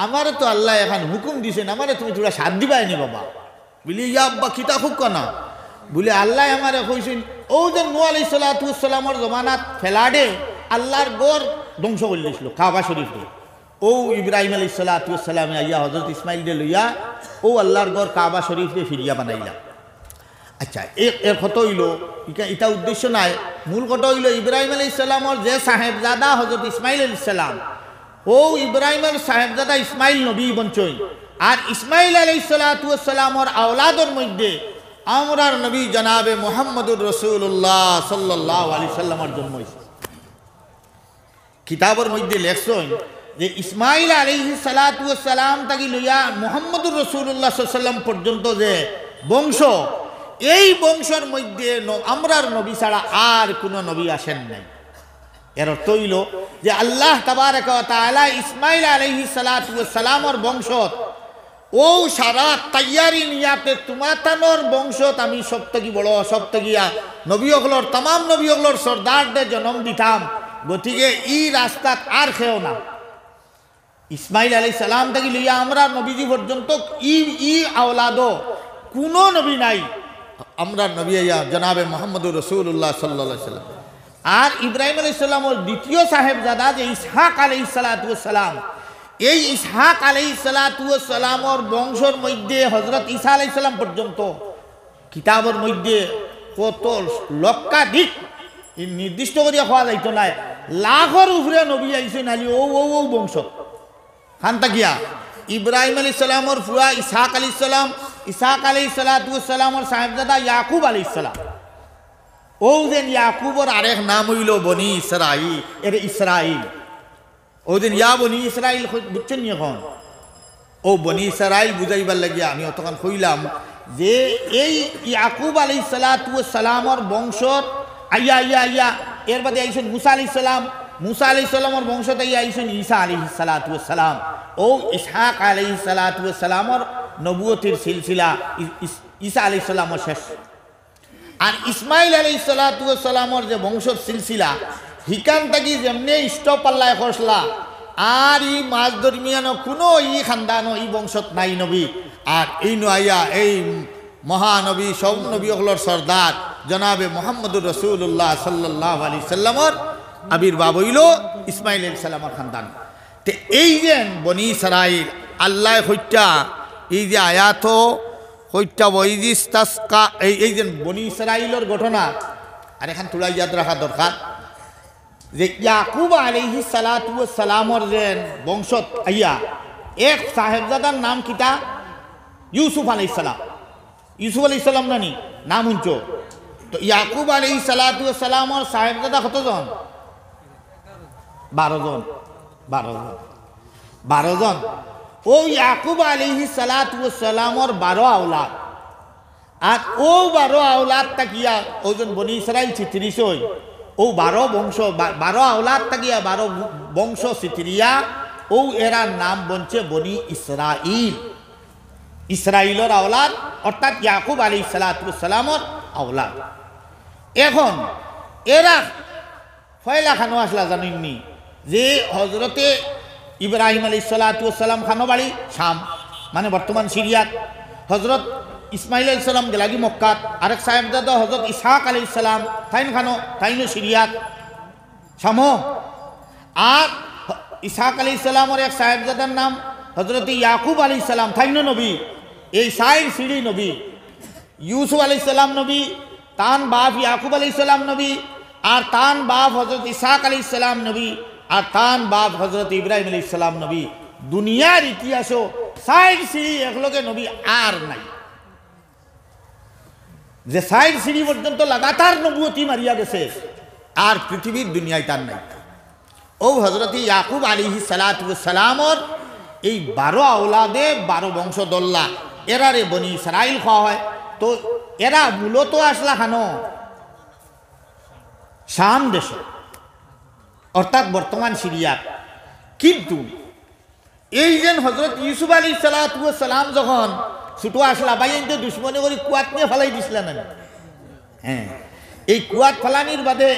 [SPEAKER 1] আমারে তো আল্লাহ এখন হুকুম দিছেন আমারে তুমি তোরা সাথ দিবাই নি বাবা বলি ইয়া আব্বা কিতা খুব কনা বলে আল্লাহ আমারে কইছেন ও যে নূহ আলাইহিস সালামের জমানাত ফেলাডে আল্লাহর গড় ধ্বংস করে দিছিল কাবা শরীফে ও ইব্রাহিম আলাইহিস সালামে আইয়া হযরত ইসমাইল দে লইয়া ও আল্লাহর গড় কাবা শরীফে ফিরিয়া বানাইলা আচ্ছা এর কত হইল এটা উদ্দেশ্য নাই মূল কথা হইল ইব্রাহিম আলাইহিস সালামের যে সাহেবজাদা হযরত ইসমাইল আলাইহিস সালাম ও ইব্রাহিমের সাহেবজাদা ইসমাইল নবী বঞ্চই আর ইসমাইল আলাইহিস সালামের আওলাদের মধ্যে আমরার নবী জনাবে মুহাম্মদুর রাসূলুল্লাহ সাল্লাল্লাহু আলাইহি সাল্লামের জন্ম হইছে কিতাবের মধ্যে লেখছেন যে ইসমাইল আলাইহিস সালাম তাকি লইয়া মুহাম্মদুর রাসূলুল্লাহ সাল্লাল্লাহু আলাইহি সাল্লাম পর্যন্ত যে বংশ এই বংশের মধ্যে আমরার নবী ছাড়া আর কোনো নবী আসেন নাই এর অর্থ হইল যে আল্লাহ তাবারক ওয়া তাআলা ইসমাইল আলাইহিস সালামের বংশ ও সারা তৈয়ারি নিয়াতে তোমাতানোর বংশত আমি সব থেকে বড় সব থেকে নবী হকলর তাম নবী হকলর সর্দারদের জন্ম দিতাম গতিকে ই রাস্তাত আর খেও না ইসমাইল আলাইহিস সালাম থেকে লইয়া আমরা নবীজি পর্যন্ত ই আওলাদো কোনো নবী নাই আমরা নবী জনাবে মুহাম্মদুর রাসূলুল্লাহ সাল্লাল্লাহু আলাইহি সাল্লাম আর ইব্রাহিম আলাইহিস সালামের দ্বিতীয় সাহেবজাদা যে ইসহাক আলাইহিস সালাম এই ইসহাক আলাইহিস সালামের বংশের মধ্যে হযরত ঈসা আলাইহিস সালাম পর্যন্ত কিতাবের মধ্যে কত লক্ষাধিক নির্দিষ্ট করিয়া হওয়া যাইতো না লাখের উপরে নবী আইছেন আলী ও বংশ খান্তা গিয়া ইব্রাহিম আলাইহিস সালামর ফুয়া ইসহাক আলাইহিস সালাম, ইসহাক আলাইহিস সালামের সাহেবজাদা ইয়াকুব আলাইহিস সালাম। ও যেন ইয়াকুবর আরেক নাম হইল বনি ইসরাইল, এর ইসরাইল। ও যেন ইয়া বনি ইসরাইল বুঝছেন নি এখন? ও বনি ইসরাইল বুঝাইবার লাগিয়া আমি অতক্ষণ কইলাম যে এই ইয়াকুব আলাইহিস সালামের বংশত আইয়া আইয়া আইয়া এর বাদে আইছেন মুসা আলাইহিস সালাম, মুসা আলাইহিস সালামের বংশত আইয়া আইছেন ঈসা আলাইহিস সালাম। ও ইসহাক আলাইহিস সালামের নবুয়তির সিলসিলা ঈসা আলাইহিস সালামের শেষ। আর ইসমাইল আলাইহিস সালামের যে বংশর সিলসিলা হিকান থাকি যেমনি স্টপ পাল্লায় খসলা আর ই মাছ দরমিয়ানো কোনো ই খানদানো ই বংশত নাই নবী। আর এই নয়া এই মহানবী সব নবী হলর সর্দার জনাবে মোহাম্মদুর রসুল্লাহ সাল্লাল্লাহু আলাইহি সাল্লামর আবির্ভাব হইল ইসমাইল আলাইহিস সালামের খানদান। তে এই যে বনি ইসরাইল আল্লাহ হত্যা এই যে আয়াত হত্যা বৈদিস্তাস্কা এই যে বনি ইসরাইলের ঘটনা আর এখান তুলাই ইয়াদ রাখা দরকার যে ইয়াকুব আলাইহিস সালামের যে বংশত আইয়া এক সাহেবজাদার নাম কিতা ইউসুফ আলাইহিস সালাম। ইউসুফ আলাইহিস সালাম নানি নাম উঞ্চ। তো ইয়াকুব আলাইহিস সালামের সাহেবজাদা কতজন? 12 জন। 12 জন। ও ইয়াকুব আলাইহিস সালামের 12 আওলাদ। আর ও 12 আওলাদ তাকিয়া ওজন বনি ইসরাইল 36 হই। ও 12 বংশ 12 আওলাদ তাকিয়া 12 বংশ সিতরিয়া ও এরা নাম বনছে বনি ইসরাইল। ইসরাইলের আওলাদ অর্থাৎ ইয়াকুব আলাইহিস সালামের আওলাদ। এখন এরা ফয়লা খানো আসলা জানেননি যে হজরতে ইব্রাহিম আলাইহিস সালাম খানো বাড়ি শাম মানে বর্তমান সিরিয়াত, হজরত ইসমাইল আলাইহিস সালাম গেলাগি মক্কাত, আরেক সাহেবজাদা হজরত ইসহাক আলাইহিস সালাম তাইন খানো তাইনও সিরিয়াত শাম। আর ইসহাক আলাইহিস সালামের এক সাহেবজাদার নাম হজরত ইয়াকুব আলাইহিস সালাম তাইনও নবী। এই সাইর সিঁড়ি নবী। ইউসুফ আলাইহিস সালাম নবী, তান বাপ ইয়াকুব আলাইহিস সালাম নবী, আর তান বাপ হজরত ইসহাক আলাইহিস সালাম নবী, আর তান বাপ হজরত ইব্রাহিম আলাইহিস সালাম নবী। দুনিয়ার ইতিহাসও সাইড সিঁড়ি একলগে নবী আর নাই। যে সাইড সিঁড়ি পর্যন্ত লাগাতার নবুয়তি মারিয়া গেছে আর পৃথিবীর দুনিয়ায় তার নাই। ও হজরত ইয়াকুব আলাইহিস সালামের এই 12 আওলাদে 12 বংশধল্লা এরারে বনি ইসরাইল খাওয়া হয়। তো এরা মূলত আসলা খানো শাম দেশে অর্থাৎ বর্তমান সিরিয়া। কিন্তু এই যে হজরত ইউসুফ আলাইহিস সালাম যখন ছোট আসলা ভাই তো দুশ্মনী করে কুয়াত নিয়ে ফেলাই দিছিল না। হ্যাঁ, এই কুয়াত ফেলানির বাদে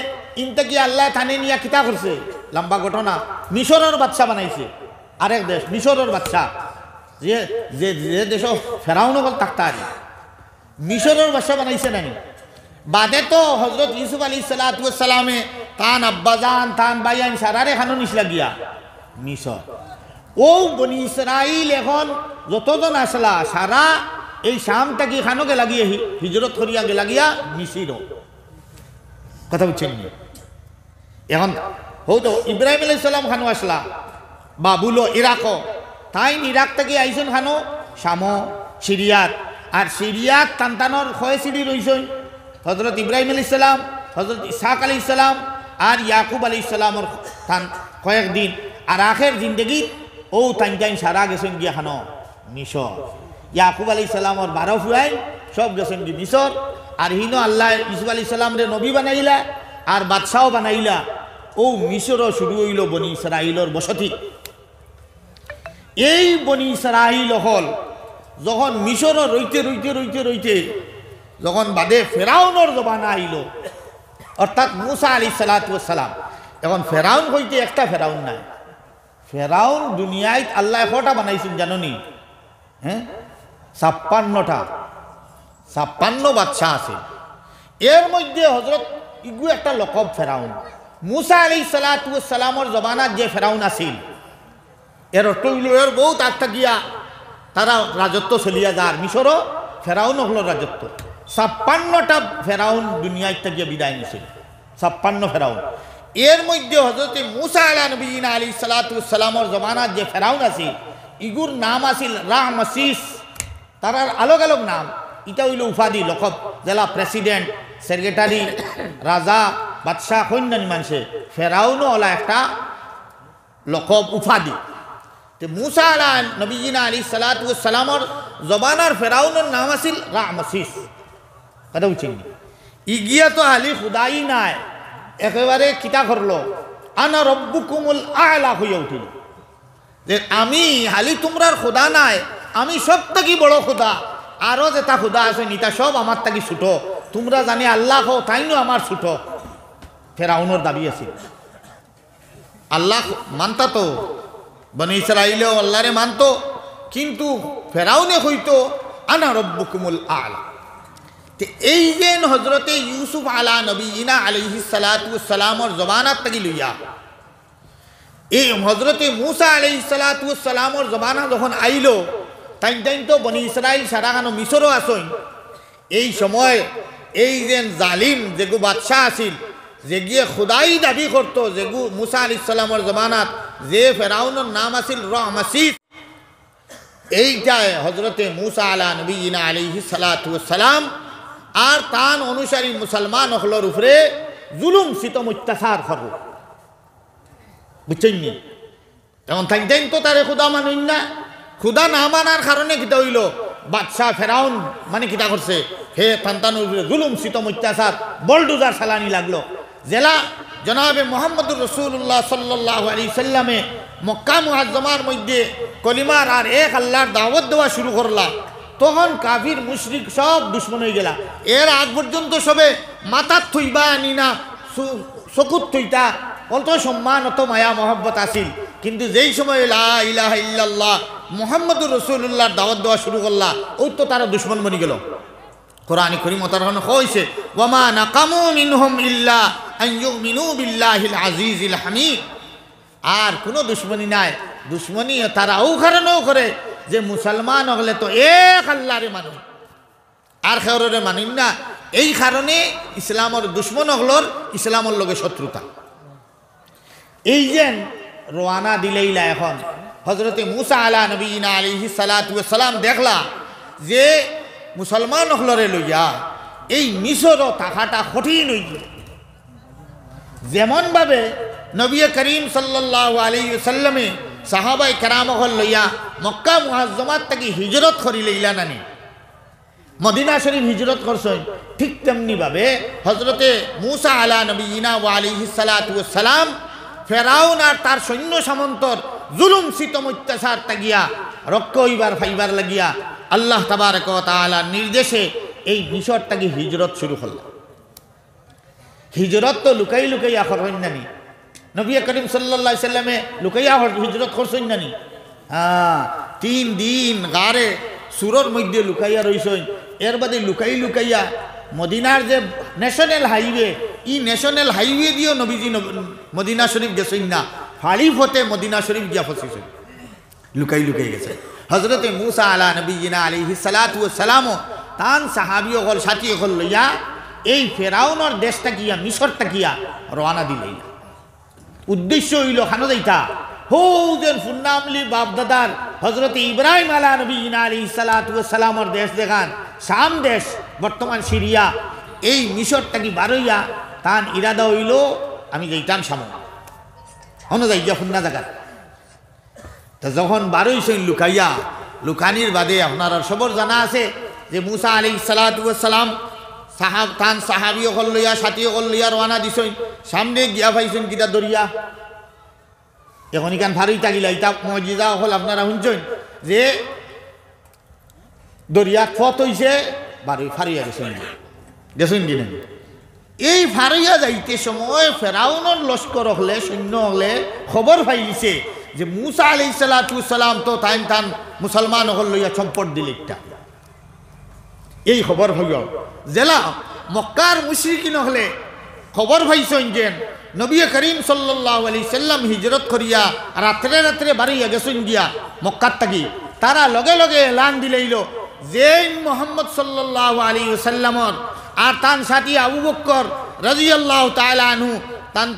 [SPEAKER 1] ইনতে কি আল্লাহ থানে নিয়ে কিতা করছে লম্বা ঘটনা। মিশরের বাদশা বানাইছে আরেক দেশ, মিশরের বাদশা যে যে যে দেশ ফেরাউন বল তাক্তারি মিশরের বাদশা বানাইছে নানি। বাদে তো হজরত ইউসুফ আলাইহিস সালামে তান আব্বাজান তান বাইয়ান সারারে খানো নিসলা গিয়া মিশর। ও বনি ইসরাইল এখন যতজন আসলা সারা এই শাম থাকি খানো গেলা গিয়ে হিজরত করিয়া গেলা গিয়া মিশির। কথা বুঝছেন? এখন হয়তো ইব্রাহিম আলাইহিস সালাম খানো আসলা বাবুলো ইরাক, তাই ইরাক থেকে আইসেন খানো শাম সিরিয়াত। আর সিরিয়াত টানটানোর খয়ে সিঁড়ি রইছেন হজরত ইব্রাহিম আলাইহিস সালাম, হজরত ইসহাক আলাইহিস সালাম আর ইয়াকুব আলাইহিস সালামর টান কয়েকদিন। আর আখের জিন্দগি ও টাইন সারা গেছেন গিয়া খানো মিশর। ইয়াকুব আলাইহিস সালামর 12 ফুয়াই সব গেছেন গি মিশর। আর হিনো আল্লাহ ইউসুফ আলাইহিস সালাম রে নবী বানাইলা আর বাদশাও বানাইলা। ও মিশরও শুরু হইল বনি ইসরাইলের বসতি। এই বনি ইসরাইল হল যখন মিশরও রইতে রইতে রইতে রইতে যখন বাদে ফেরাউনের জমানা আইল অর্থাৎ মুসা আলাইহিস সালাম। এখন ফেরাউন হইতে একটা ফেরাউন নাই। ফেরাউন দুনিয়ায় আল্লাহ কটা বানাইছেন জাননি? হ্যাঁ, 56 বাদশা আছে। এর মধ্যে হজরত ইগু একটা লকব ফেরাউন। মুসা আলাইহিস সালামের জমানাত যে ফেরাউন আছিল এর অর্থ হইল এর বহুত আগ থাকিয়া তারা রাজত্ব চলিয়া যার। মিশরও ফেরাউন হল রাজত্ব। 56টা ফেরাউন দুনিয়ায় থাকিয়া বিদায় নিছিল। 56 ফেরাউন। এর মধ্যে হজরত মুসা আলাইহিস সালামের জমানাত যে ফেরাউন আছে
[SPEAKER 2] ইগুর নাম আছিল রাহমাসিস, তারার আলোক আলোক নাম। ইটা হইল উপাধি লকব, জেলা প্রেসিডেন্ট, সেক্রেটারি, রাজা, বাদশাহ, কন্যানী মানুষে ফেরাউনও হলা একটা লকব উপাধি। তো মুসা আলা নবীনা আলী সালাতামর জবানার ফেরাউনের নাম আছিল রাহমাসিস। কথা বুঝছেন? ইগিয়া তো হালি খুদাই নাই, একেবারে কিতা করলো, আনা রব্বুকুমুল আলা হইয়া উঠিল যে আমি হালি তোমরার খুদা নাই, আমি সব থাকি বড় খুদা। আরো যেটা খুদা আছে নিতা সব আমার থাকি ছুটো, তোমরা জানি আল্লাহ হো তাইনো আমার ছুটো। ফেরাউনের দাবি আছে। আল্লাহ মানতা তো, বনি ইসরাইলেও আল্লাহরে মানতো, কিন্তু ফেরাউনে হইতো আনা রব্বুকুমুল আলা। এই যে হজরতে ইউসুফ আলা নবীনা আলাইহিস সালাতু ওয়াস সালামর জবানাত থাকি লইয়া এই হজরতে মুসা আলাইহিস সালাতু ওয়াস সালামর জবানা যখন আইলো, তাই তো বনি ইসরাইল সারাগানো মিশরও আসইন। এই সময় এই যে জালিম যেগু বাদশাহ আছিল, যে গিয়ে খুদাই দাবি করতো, যেগু মুসা আলাইহিস সালামর জবানাত যে ফেরাউনের নাম আছিল রাহমাসিস, এইটাই হজরতে মুসা আলা নবীনা আলাইহিস সালাতু ওয়াস সালাম আর তান অনুসারী মুসলমান হলর উপরে জুলুম সিতম অত্যাচার করব। বুঝছেন নি? এখন তাই তো তারে খুদা মানুন না, খুদা না মানার কারণে কিতা হইল, বাদশাহ ফেরাউন মানে কিতা করছে, হে সন্তানের উপরে জুলুম সিতম অত্যাচার বলডুজার চালানি লাগলো। জেলা জনাবে মোহাম্মদুর রসুল্লাহ সাল্লাল্লাহু আলাইহি সাল্লামে মক্কা মুআজ্জমার মধ্যে কলিমার আর এক আল্লাহর দাওয়াত দেওয়া শুরু করলা, তখন কাফির মুশরিক সব দুশ্মন হয়ে গেলা। এর আগ পর্যন্ত সবে মাথার থইবা নিনা চকুত থইতা, অত সম্মান অত মায়া মহব্বত আসিল। কিন্তু যেই সময় লা ইলাহা ইল্লাল্লাহ মুহাম্মদুর রাসূলুল্লাহর দাওয়াত দেওয়া শুরু করলা, ওই তো তারা দুশ্মন বনি গেল। কোরআনে কারীম তারহন কইছে, ওয়া মা নাকামু মিনহুম ইল্লা আন ইউমিনু বিল্লাহিল আজিজিল হামিদ। আর কোনো দুশ্মনী নাই, দুশ্মনী তারা ও কারণেও করে যে মুসলমান হলে তো এক আল্লাহরে মানুন আর খেউরে মানুন না। এই কারণে ইসলামের দুশ্মন হলর ইসলামের লগে শত্রুতা। এই যে রওয়ানা দিলেইলা এখন হজরতে মুসা আলা নবীনা আলাইহিস সালাতু ওয়াস সালাম দেখলা যে মুসলমান হলরে লইয়া এই মিশরও থাকাটা কঠিন হইল। যেমনভাবে নবী করিম সাল্লাল্লাহু আলাইহি ওয়াসাল্লামে সাহাবাই কেরাম হল লইয়া মক্কা মুআজ্জমাত থেকে হিজরত করি লইলা নানি, মদিনা শরীফ হিজরত করছেন, ঠিক তেমনি ভাবে হজরতে মুসা আলা নবীনা ওয়া আলাইহিস সালাতু ওয়াস সালাম ফেরাউন আর তার সৈন্য সামন্তর জুলুম সিতম অত্যাচার তাগিয়া রক্ষ হইবার ফাইবার লাগিয়া আল্লাহ তাবারক ওয়া তাআলার নির্দেশে এই মিশর থেকে হিজরত শুরু করল। হিজরত তো লুকাই লুকাইয়া করবেন নানি, নবী করিম সাল্লাল্লাহু আলাইহি সাল্লামে লুকাইয়া হিজরত করছেন নানি। 3 দিন গারে সুরর মধ্যে লুকাইয়া রইছেন। এর বাদে লুকাই লুকাইয়া মদিনার যে ন্যাশনাল হাইওয়ে, ই ন্যাশনাল হাইওয়ে দিয়েও নবীজি মদিনা শরীফ গেছেন না, ফাড়ি ফতে মদিনা শরীফ গিয়া ফসিছেন, লুকাই লুকাই গেছে। হজরতে মুসা আলা নবীনা আলাইহিস সালাতু ওয়াস সালাম তান সাহাবী হল সাথী হল লইয়া এই ফেরাউনের দেশটা গিয়া মিশরটা গিয়া রওনা দিলেন। উদ্দেশ্য হইল খানো যাইতা হৌদের ফুন্নামলি বাপদাদার হজরত ইব্রাহিম আলা নবীনা আলাইহিস সালাতু ওয়াস সালামের দেশ দেখান, শাম দেশ বর্তমান সিরিয়া, এই মিশরটা কি বারইয়া তান ইরাদা হইল আমি যাইতাম সামো হনো যাইয়া ফুন্না জায়গা। তো যখন বারইছেন লুকাইয়া, লুকানির বাদে আপনার সবর জানা আছে যে মুসা আলাইহিস সালাতু ওয়াস সালাম তান সাহাবী হল লইয়া সাথী হল লইয়া রওনা দিছেন। সামনে গিয়া পাইছেন কিতা দরিয়া, এখন ইকান ফারুই তাগিলা ইতা মজিজা হল আপনারা শুনছেন যে দরিয়া ফত হইছে বারুই ফারুইয়া গেছেন কিনা। এই ফারুইয়া যাইতে সময় ফেরাউনের লস্কর হলে সৈন্য হলে খবর পাইছে যে মুসা আলাইহিস সালাতু ওয়াস সালাম তো তান মুসলমান হল লইয়া সম্পদ দিল একটা। এই খবর হইল জেলা মক্কার মুশরিকিন হলে খবর পাইছেন যে নবী করিম সাল্লাল্লাহু আলাইহি সাল্লাম হিজরত করিয়া রাত্রে রাত্রে বাড়িয়া গেছেন গিয়া মক্কার থাকি। তারা লগে লগে এলান দিলেইল যে মুহাম্মদ সাল্লাল্লাহু আলাইহি ওয়াসাল্লামর আর তান সাথী আবু বকর রাদিয়াল্লাহু তাআলা আনহু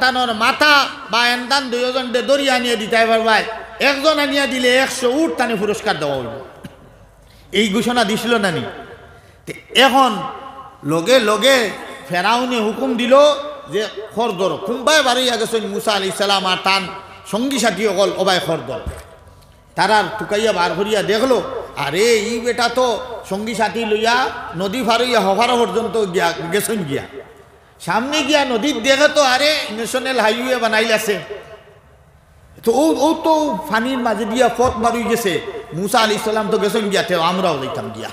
[SPEAKER 2] তানর মাথা বা এনতান দুইজন দরিয়া নিয়ে দিতে পারবাই। একজন আনিয়া দিলে 100 উট তানে পুরস্কার দেওয়া হইল। এই ঘোষণা দিছিল নানি। এখন লগে লগে ফেরাউনে হুকুম দিল যে খরদর কুম্বাই বাড়িয়া গেছেন মুসা আলাইহিস সালাম আর তান সঙ্গী সাথী অকল অবাই খরদর। তারার টুকাইয়া বার করিয়া দেখলো, আরে এই বেটা তো সঙ্গী সাথী লইয়া নদী ফারইয়া হভারা পর্যন্ত গিয়া গেছেন গিয়া। সামনে গিয়া নদীর দেখে তো আরে ন্যাশনাল হাইওয়ে বানাইলাছে। তো ও তো ফানির মাঝে দিয়া পথ বারুই গেছে। মুসা আলাইহিস সালাম তো গেছেন গিয়া, আমরাও যাইতাম গিয়া।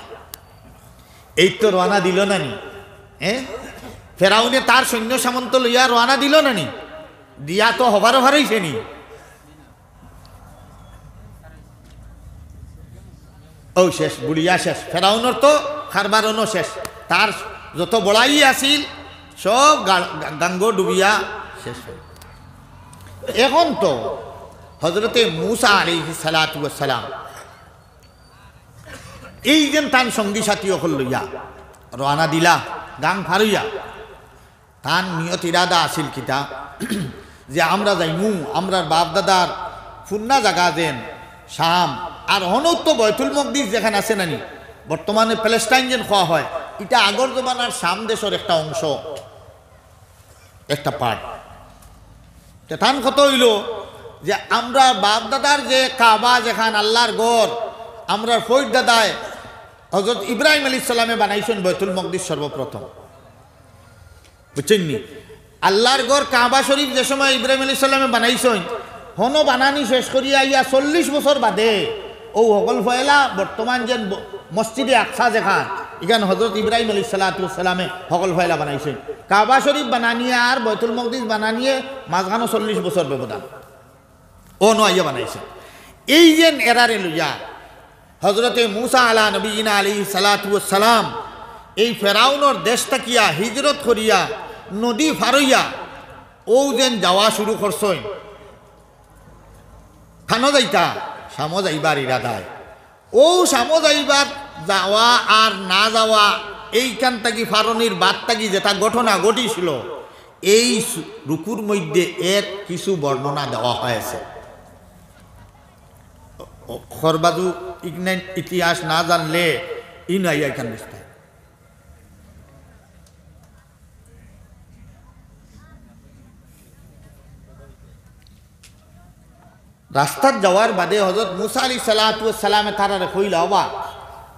[SPEAKER 2] এই তো রওনা দিল নানি। ফেরাউনে তার সৈন্য সামন্ত লইয়া রওনা দিল নানি, দিয়া তো হবার হারাইছে নি। ও শেষ, বুড়িয়া শেষ, ফেরাউনের তো খারবারও শেষ। তার যত বড়াই আছিল সব গাঙ্গ ডুবিয়া শেষ। এখন তো হজরতে মুসা আলাইহিস সালাতু ওয়াস সালাম এই যে তান সঙ্গী সাথী অকল লইয়া রওনা দিলা গাং ফারইয়া। তান নিয়ত ইরাদা আছিল কিতা যে আমরা যাইমু আমরার বাপ দাদার ফুন্না জাগা যেন শাম আর হনত্ব বয়তুল মকদিস যেখানে আছে নানি, বর্তমানে প্যালেস্টাইন যেন খাওয়া হয়, এটা আগর জমানার শাম দেশের একটা অংশ, একটা পার্ট। তান কত হইল যে আমরা বাপ দাদার যে কাবা যেখান আল্লাহর গড়, আমরার ফৈদ দাদায় হযরত ইব্রাহিম আলাইহিস সালামে বানাইছেন বয়তুল মকদিস সর্বপ্রথম, বুঝছেন নি? আল্লাহর গড় কাবা শরীফ যে সময় ইব্রাহিম আলাইহিস সালামে বানাইছেন, হনো বানানি শেষ করিয়া ইয়া 40 বছর বাদে ও হগল ফয়লা বর্তমান যে মসজিদে আকসা যেখান, এখানে হযরত ইব্রাহিম আলাইহিস সালামে হগল ফয়লা বানাইছেন। কাবা শরীফ বানানিয়ে আর বয়তুল মকদিস বানানিয়ে মাঝখানে 40 বছর ব্যবধান ও নয়া বানাইছে। এই যে এরারে লইয়া হজরতে মুসা আলা নবীনা আলাইহিস সালাতু ওয়াস সালাম এই ফেরাউনের দেশ তাকিয়া হিজরত করিয়া নদী ফারইয়া ও যেন যাওয়া শুরু করছেন। খানো যাইতা সামো যাইবার ইরাদায়। ও সামো যাইবার যাওয়া আর না যাওয়া এইখান থাকি ফারনির বাদ থাকি যেটা ঘটনা ঘটিছিল, এই রুকুর মধ্যে এর কিছু বর্ণনা দেওয়া হয়েছে। খরবাজু ইতিহাস না জানলে ই নাই এখান বুঝতে। রাস্তার যাওয়ার বাদে হযরত মুসা আলাইহিস সালাতু ওয়াস সালামে তারারে কইলা, বাবা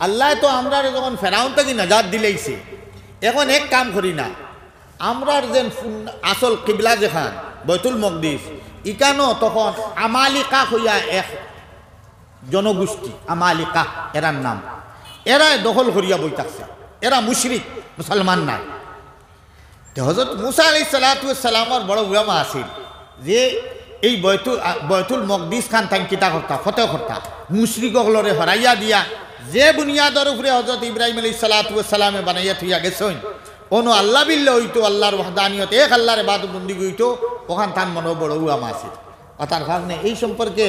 [SPEAKER 2] আল্লাহ তো আমরা যখন ফেরাউন থেকে নাজাত দিলেইছে, এখন এক কাম করি না, আমরার যে আসল কিবলা যেখান বয়তুল মকদিস, ইকানো তখন আমালিকা হইয়া এক জনগোষ্ঠী, আমালিকা এরার নাম, এরা দখল করিয়া বই থাকছে, এরা মুশরিক, মুসলমান নাই। হযরত মুসা আলাইহিস সালাতু ওয়াস সালামের বড় উলামা আছিল যে এই বয়তুল মকদিস খান তাই কিতা করতা, ফতেহ করতা, মুশরিকগুলোরে হরাইয়া দিয়া যে বুনিয়াদের উপরে হযরত ইব্রাহিম আলাইহিস সালাতু ওয়াস সালামে বানাইয়া থইয়া গেছেন, ono Allah billah হইতো, আল্লাহর ওয়াহদানিয়ত এক আল্লাহর ইবাদত বন্দেগী হইতো, ওখান তার মনে বড় উলামা আছে। আর তার কারণে এই সম্পর্কে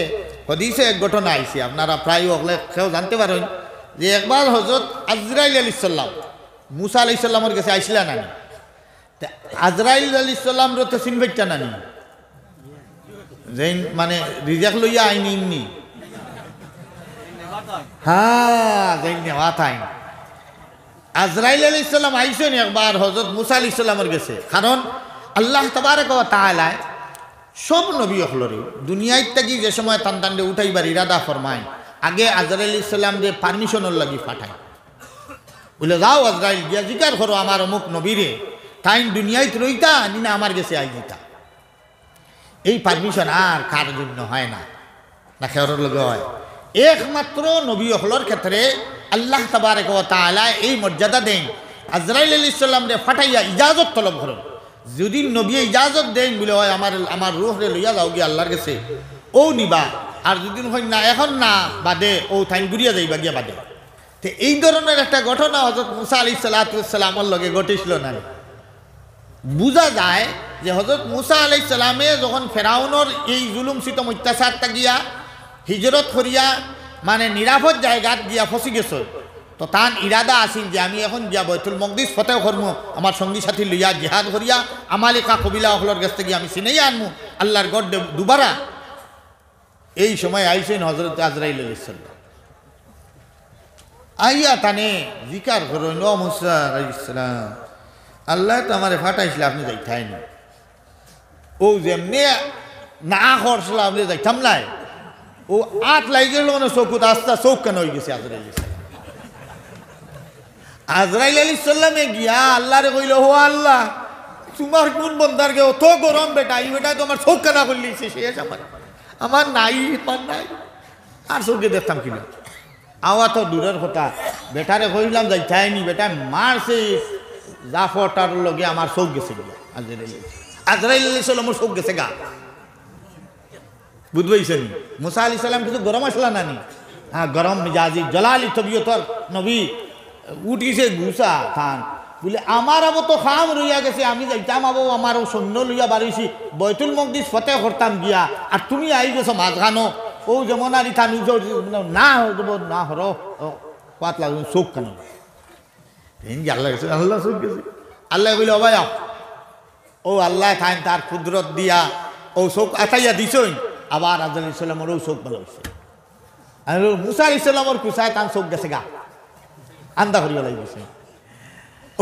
[SPEAKER 2] হাদিসে এক ঘটনা আইছে, আপনারা প্রায় ওগুলো কেউ জানতে পারেন যে একবার হযরত আজরাইল আলাইহিস সালাম মুসা আলাইহিস সালামের কাছে আইছিলা নানি। আজরাইল আলাইহিস সালাম রে তো চিনবেটা নানি, যেন মানে রিজাক লইয়া আইনি ইমনি, হ্যাঁ যেন নেওয়া থাই। আজরাইল আলাইহিস সালাম আইছেন একবার হযরত মুসা আলাইহিস সালামের কাছে, কারণ আল্লাহ তাবারক ওয়া তাআলা সব নবী হলরে দুনিয়ায় থাকি যে সময় তান্তান্ডে উঠাইবার ইরাদা ফরমায়, আগে আজরাইল আলাইহিস সালাম যে পারমিশনের লাগি পাঠায়, বলে যাও আজরাইল গিয়া জিকার করো আমার অমুক নবীরে, তাই দুনিয়ায় রইতা নিনা আমার কাছে আই দিতা। এই পারমিশন আর কার জন্য হয় না, না খেয়ার লগে হয় একমাত্র নবী হলর ক্ষেত্রে আল্লাহ তাবারক ওয়া তাআলা এই মর্যাদা দেন, আজরাইল আলাইহিস সালাম রে ফাটাইয়া ইজাজত তলব করেন। যদি নবী ইজাজত দেন বলে হয় আমার রূহ রে লইয়া যাও গিয়া আল্লাহর কাছে, ও নিবা, আর যদি হয় না এখন না বাদে ও থাইন ঘুরিয়া যাইবা গিয়া বাদে। তো এই ধরনের একটা ঘটনা হযরত মুসা আলাইহিস সালাতু ওয়াস সালামের লগে ঘটেছিল না। বুঝা যায় যে হযরত মুসা আলাইহিস সালামে যখন ফেরাউনের এই জুলুম সিতম অত্যাচার গিয়া হিজরত করিয়া মানে নিরাপদ জায়গাত গিয়া ফসি গেছে, তো তার ইরাদা আছিল যে আমি এখন গিয়া বয়তুল মকদিস ফতেহ করমু, আমার সঙ্গী সাথী লইয়া জিহাদ করিয়া আমালিকা কবিলা অখলর কাছ থেকে আমি চিনাইয়া আনমু আল্লাহর গড় দুবারা। এই সময় আইসেন হজরত আজরাইল আলাইহিস সালাম আইয়া তানে জিকার করেন ও মুসা আলাইহিস সালাম আল্লাহ তো আমারে ফাটাইছিল আপনি যাইতাই না ও যেমনি না করছিল আপনি যাইতাম নাই ও আট লাগি গেল না চকুত আস্তা চোখ কেন হয়ে গেছে আজরাইল আলাইহিস সালাম আজরাইল আলাইহিস সালামে গিয়া আল্লাহরে কইল ও আল্লাহ তোমার কোন বন্দারকে অত গরম বেটা এই বেটা তো আমার চোখ কেনা করলি শেষ আমার নাই পার নাই আর চোখে দেখতাম কিনা আওয়া তো দূরের কথা বেটারে কইলাম যাইতাইনি বেটা মারছে জাফরটার লগে আমার চোখ গেছে গিয়া আজরাইল আলাইহিস সালাম চোখ গেছে গা বুঝবাইছেন মুসা আলাইহিস সালাম কিছু গরম আসলা নানি হ্যাঁ গরম মিজাজি জলালি তবিয়তর নবী উঠিছে গুসা খান বলে আমার আবো তো খাম রইয়া গেছে আমি যাইতাম আবো আমার সৈন্য লইয়া বাড়িছি বৈতুল মকদিস ফতে করতাম গিয়া আর তুমি আই গেছো মাঝখানো ও যেমন আর ইথা নিজ না দেব না হর পাত লাগবে চোখ কেন আল্লাহ গেছে আল্লাহ চোখ গেছে আল্লাহ বলে অবাই ও আল্লাহ খান তার কুদরত দিয়া ও চোখ আতাইয়া দিছই আবার আজরাইল ইসলামের ও চোখ ভালো হয়েছে আর মুসা ইসলামর কুসায় তার চোখ গেছে গা আন্দা করিয়া লাগিয়েছে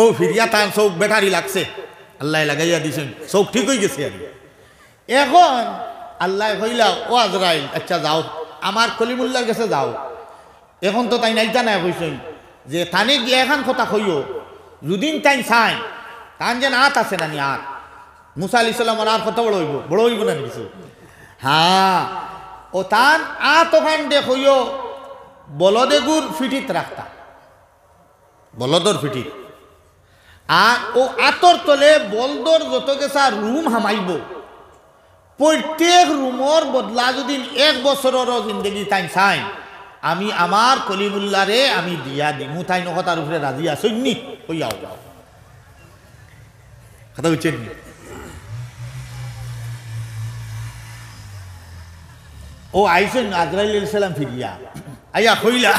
[SPEAKER 2] ও ফিরিয়া তার চোখ ব্যাটারি লাগছে আল্লাহ লাগাইয়া দিছেন চোখ ঠিক হয়ে গেছে আর এখন আল্লাহ কইলা ও আজরাইল আচ্ছা যাও আমার কলিমুল্লার কাছে যাও এখন তো তাই নাইতা নাই কইছেন যে তানে গিয়ে এখন কথা কইও যদিন তাই চাই তান যেন আত আছে নানি আত মুসা আলাইহিস সালামের আর কত বড় হইব না কিছু হ্যাঁ ও তান আত ওখান দে কইও বলদেগুর ফিটিত রাখতা বলদর ফিটিত আর ও আতর তলে বলদর যত গেছা রুম হামাইব প্রত্যেক রুমর বদলা যদি 1 বছরের জিন্দগি তাই চাই আমি আমার কলিমুল্লারে আমি দিয়া দিমু তাই নকতার উপরে রাজি আসইনি কইয়াও যাও কথা বুঝছেন ও আইসেন আজরাইল আলাইহিস সালাম ফিরিয়া আইয়া কইলা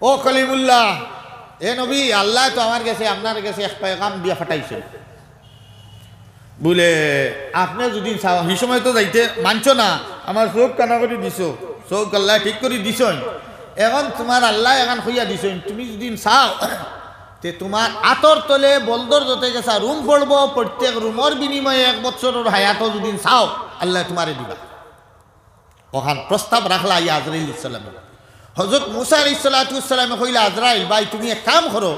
[SPEAKER 2] ও কলিমুল্লাহ এ নবী আল্লাহ তো আমার কাছে আপনার কাছে এক পেগাম দিয়া ফাটাইছে বলে আপনি যদি এই সময় তো যাইতে মানছো না আমার চোখ কানা করে দিছো চোখ আল্লাহ ঠিক করে দিছই এখন তোমার আল্লাহ এখন হইয়া দিছই তুমি যদি চাও তে তোমার আতর তলে বলদর যতে গেছা রুম পড়বো প্রত্যেক রুমর বিনিময়ে 1 বছরের হায়াতও যদি চাও আল্লাহ তোমারে দিবা ওখান প্রস্তাব রাখলা ইয়া আজরাইল আলাইহিস সালাম হযরত মুসা আলাইহিস সালামে কইলা আজরাইল ভাই তুমি এক কাম করো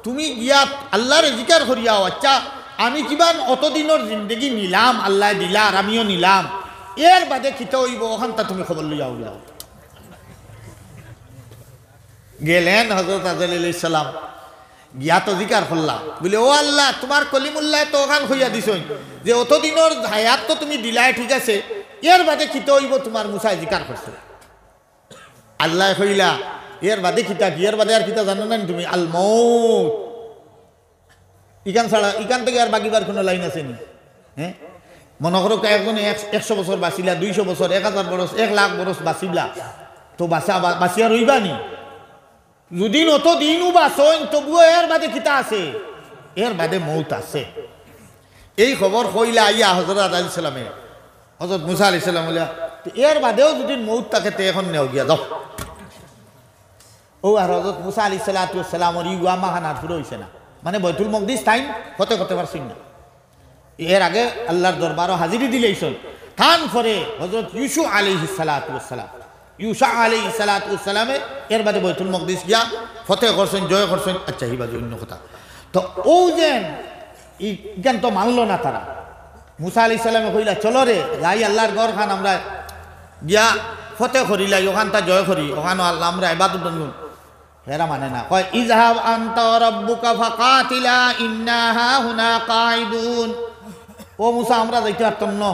[SPEAKER 2] তুমি গিয়া আল্লাহর জিকির করিয়াও আচ্ছা আমি কিবান অতদিনের জিন্দগি নিলাম আল্লাহ দিলা আর আমিও নিলাম এর বাদে কিতা হইব ওখানটা তুমি খবর লইয়া যাও গেলেন হযরত আজরাইল আলাইহিস সালাম গিয়া তো জিকির করলা বলে ও আল্লাহ তোমার কলিমুল্লাহ তো ওখান হইয়া দিছই যে অতদিনের হায়াত তো তুমি দিলাই ঠিক আছে এর বাদে কিতা হইব তোমার মুসা জিকির করছে আল্লাহ কইলা এর বাদে কিতা কি এর বাদে আর কিতা জানো না তুমি আল মউত ইকান ছাড়া ইকান থেকে আর বাকিবার কোনো লাইন আছে নি হ্যাঁ মনে করো একজনে 100 বছর বাঁচিলা 200 বছর 1000 বছর 1 লাখ বছর বাঁচিলা তো বাঁচিয়া রইবা নি যদি অত দিনও বাঁচন তবুও এর বাদে কিতা আছে এর বাদে মউত আছে এই খবর কইলা আইয়া হযরত আলাইহিস সালামে হযরত মুসা আলাইহিস সালাম বলে এর বাদেও যদি মউত থাকে তে এখন নেও গিয়া যাও ও আর হযরত মুসা আলাইহিস সালামের ইউয়া মাহানার পুরো হইছে না মানে বৈতুল মকদিস টাইম হতে পারছেন না এর আগে আল্লাহর দরবারও হাজিরি দিলেইছেন খান পরে হযরত ইউসুফ আলাইহিস সালাম ইউসা আলাইহিস সালামে এর বাদে বৈতুল মকদিস গিয়া ফতে করছেন জয় করছেন আচ্ছা এই বাজে অন্য কথা তো ও যেন ইজ্ঞান তো মানলো না তারা মুসা আলাইহিস সালামে কইলা চলো রে যাই আল্লাহর ঘর খান আমরা গিয়া ফতে করিলাই ওখানটা জয় করি ওখানে আল্লাহ আমরা ইবাদত করব হেরা মানে না কয় ইযহাব আনতা রাব্বুকা ফাকাতিলা ইন্না হাহুনা কাইদুন ও মুসা আমরা যাইতে পারতাম না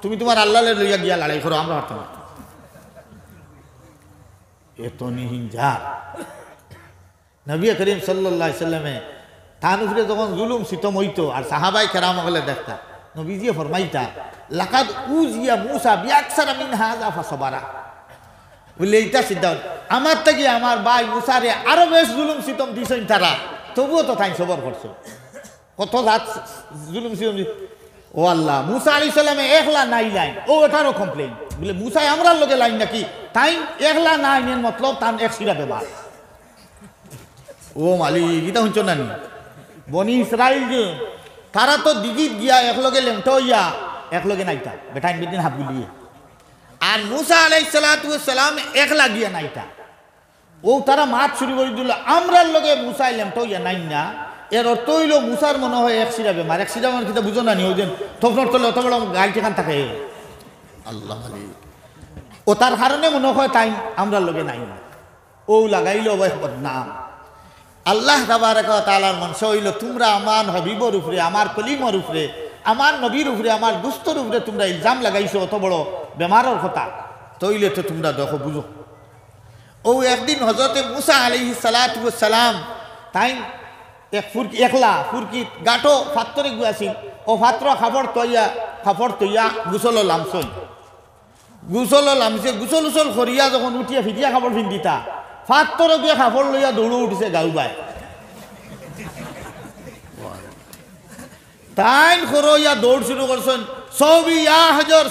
[SPEAKER 2] তুমি তোমার আল্লাহরে লইয়া গিয়া লড়াই করো আমরা পারতাম না এত নিহিংসা নবী করিম সাল্লাল্লাহু আলাইহি সাল্লামে তার উপরে যখন জুলুম সিতম হইতো আর সাহাবায়ে কেরাম হলে দেখতা নবীজি ফরমাইতা লাকাদ উজিয়া মুসা বিআকসারা মিন হাযা ফাসাবারা বলে এইটা সিদ্ধান্ত আমার থেকে আমার ভাই মুসারে আরো বেশ জুলুম সিতম দিছেন তারা তবুও তো তাই সবর করছো কত রাত জুলুম সিতম ও আল্লাহ মুসা আলাইহিস সালামে একলা নাই লাইন ও এটারও কমপ্লেইন বলে মুসাই আমরার লগে লাইন নাকি তাই একলা না আইনের মতলব তান এক সিরা বেমার ও মালিক গীতা শুনছ না নি বনি ইসরাইল যে তারা তো দিঘিত গিয়া একলগে লেমটা হইয়া একলগে নাইতা বেটাইন বেদিন হাত গুলিয়ে আর মুসা আলাইহিসসালাম একলা গিয়া নাইতা ও তারা মাছ শুরু করে দিল আমরার লগে মুসা লেমটা হইয়া নাই না এর অর্থ হইল মুসার মনে হয় এক সিরা বেমার এক সিরা মানে কিতা বুঝো না নি ওই দিন থপনর তলে অত বড় গাড়ি ঠেকান থাকে আল্লাহ ও তার কারণে মনে হয় তাই আমরার লগে নাই না ও লাগাইল নাম আল্লাহ তাবারক ওয়া তাআলার মনস হইল তোমরা আমার হাবিবর উপরে আমার কলিমর উপরে আমার নবীর উপরে আমার দুস্তর উপরে তোমরা ইলজাম লাগাইছো অত বড় বেমারের কথা তইলে তো তোমরা দেখো বুঝো ও একদিন হযরতে মুসা আলাইহিস সালাতু ওয়াস সালাম তাই এক ফুরকি একলা ফুরকি গাটো ফাত্তরে গুয়াছিল ও ফাত্র খাবার তৈয়া গুসল লামছই গুসল লামছে গুসল উসল করিয়া যখন উঠিয়া ফিটিয়া খাবার ফিন্দিতা ফাত্তর গিয়ে খাবার লইয়া দৌড় উঠিছে গাউবাই তাই খরইয়া দৌড় শুরু করছেন সৌবি ইয়া হজর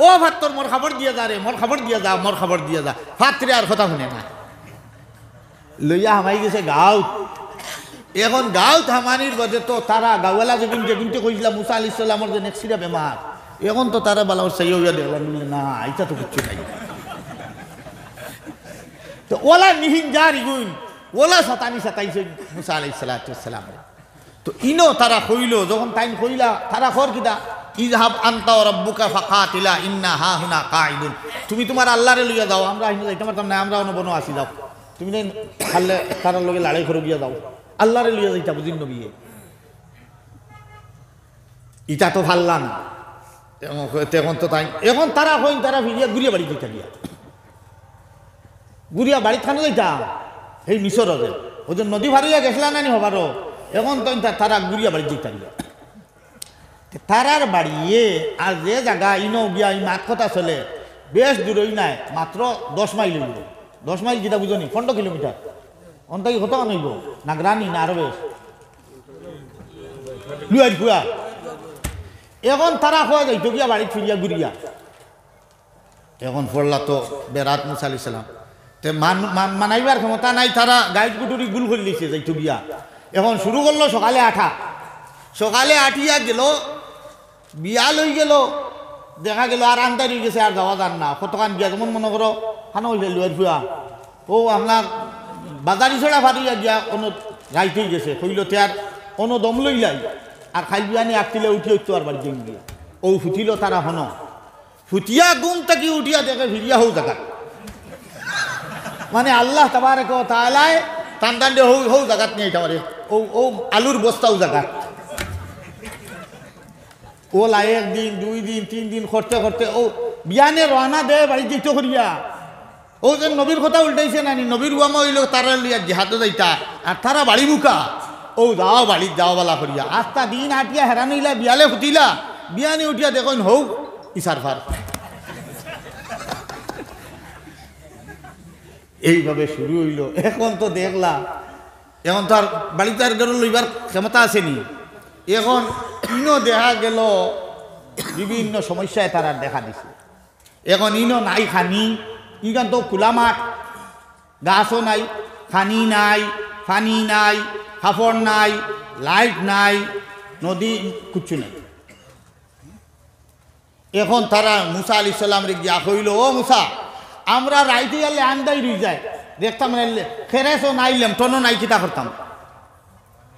[SPEAKER 2] ও ফাত্তর মোর খাবার দিয়া যা রে মোর খাবার দিয়া যা মোর খাবার দিয়া যা ফাত্রে আর কথা শুনে না লইয়া হামাই গেছে গাঁও এখন গাঁও থামানির বাজে তো তারা গাওয়ালা যেগুনতে কইছিলাম মুসা আলাইহিস সালামের যে নেক্সিরা বেমার এখন তো তারা বালার সাইয়া দেখলাম না এটা তো কিচ্ছু নাই তো ওলা নিহিন যার ইগুন ওলা সাতাইছে মুসা আলাইহিস সালাম তো ইনো তারা কইল যখন টাইম কইলা তারা খর কিটা ইযহাব আনতা ওয়া রাব্বুকা ফাকাতিলা ইন্না হাহুনা কাঈদুন তুমি তোমার আল্লাহরে লইয়া যাও আমরা আইনো যাইতে পারতাম না আমরা অন্য বনো আসি যাও তুমি নেই খালে তারার লগে লড়াই করে গিয়া যাও আল্লাহরে লইয়া যাইতা বুঝিন নবী ইটা তো ভাল্লা না এখন তো তাই এখন তারা কইন তারা ফিরিয়া গুড়িয়া বাড়ি যাইতা গিয়া গুড়িয়া বাড়ি খানো যাইতা সেই মিশর ওদের নদী ভারিয়া গেছলা নানি হবারও এখন তো তারা গুড়িয়া বাড়ি যাইতা গিয়া তারার বাড়িয়ে আর যে জায়গা ইনো গিয়া এই মাত কথা চলে বেশ দূরই নাই মাত্র 10 মাইল হইব 10 মাইল যেটা বুঝনি 15 কিলোমিটার অন্তাকি কত আনইব নাগরানি না আরো বেশ লুয়াই ফুয়া এখন তারা খোয়া যাইতো গিয়া বাড়ি ফিরিয়া গুড়িয়া এখন পড়লা তো বেরাত মুসা আলাইহিস সালাম তে মানাইবার ক্ষমতা নাই তারা গাইড গুটুরি গুল করে লিছে যাইতো গিয়া এখন শুরু করলো সকালে আঠিয়া গেল বিয়া লই গেল দেখা গেল আর আন্দারি গেছে আর যাওয়া যান না কতখান গিয়া যেমন মনে করো খানো হইলে লুয়ার ফুয়া ও আপনার বাজারি ছড়া ফাটিয়া গিয়া কোনো রাইতেই গেছে কইল আর কোনো দম লইলাই আর খাই বিয়ানি আঁকতিলে উঠি উঠতো আর বাড়ি গিয়া ও ফুটিল তারা হন ফুটিয়া গুম তাকি উঠিয়া দেখে ভিড়িয়া হও জায়গা মানে আল্লাহ তাবারক ওয়া তাআলা টান হৌ জায়গাত নিয়ে এটা ও আলুর বস্তাও জায়গা ও লাই 1 দিন 2 দিন 3 দিন করতে ও বিয়ানে রানা দে বাড়ি দিত করিয়া ও যে নবীর কথা উল্টাইছে নানি নবীর ওয়ামা হইল তারা লিয়া জিহাদে যাইতা আর তারা বাড়ি বুকা ও যাও বাড়ি যাও বালা করিয়া আস্তা দিন আটিয়া হেরান হইলা বিয়ালে ফুটিলা বিয়ানে উঠিয়া দেখুন হৌ ইসার ফার এইভাবে শুরু হইল এখন তো দেখলা এখন তো আর বাড়িতে আর গেল লইবার ক্ষমতা আসেনি এখন ইনো দেখা গেল বিভিন্ন সমস্যায় তারা দেখা দিছে এখন ইনো নাই খানি ইখান তো খোলা মাঠ গাছও নাই খানি নাই পানি নাই কাপড় নাই লাইট নাই নদী কিচ্ছু নাই এখন তারা মুসা আলাইহিস সালাম রে গিয়া কইল ও মুসা আমরা রাইতে গেলে আন্দাই রই যায় দেখতাম খেরেসও নাইলাম টনো নাই কিতা করতাম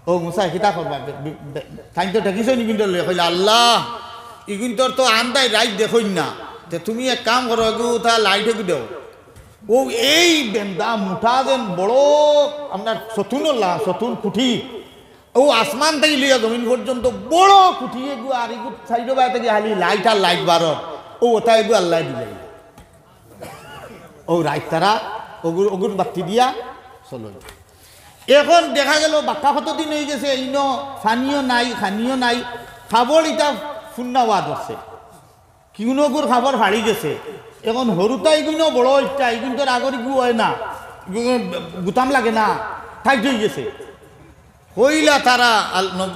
[SPEAKER 2] ও মুসা কিতা করবা তাই তো দেখিস নি কিন্তু কইলে আল্লাহ ইগুন তোর তো আন্দাই রাইট দেখইন না তে তুমি এক কাম করো এগু তা লাইট এগু দেও ও এই বেন্দা মুঠা যেন বড় আপনার সতুন কুঠি ও আসমান থেকে লিয়া জমিন পর্যন্ত বড় কুঠি এগু আর এগু সাইড বাই থেকে হালি লাইট আর লাইট বারর ও ওটা এগু আল্লাহ দিলে ও রাইট তারা ওগুর বাতি দিয়া চলো এখন দেখা গেল বাক্কা কতদিন হয়ে গেছে ইনো ফানিও নাই খানিও নাই খাবার এটা ফুন্নাওয়া ধরছে কিউনগুর খাবার হারি গেছে এখন হরুতা এগুলো বড় ইচ্ছা এগুলো তোর আগর ইগু হয় না গুতাম লাগে না টাইট হয়ে গেছে হইলা তারা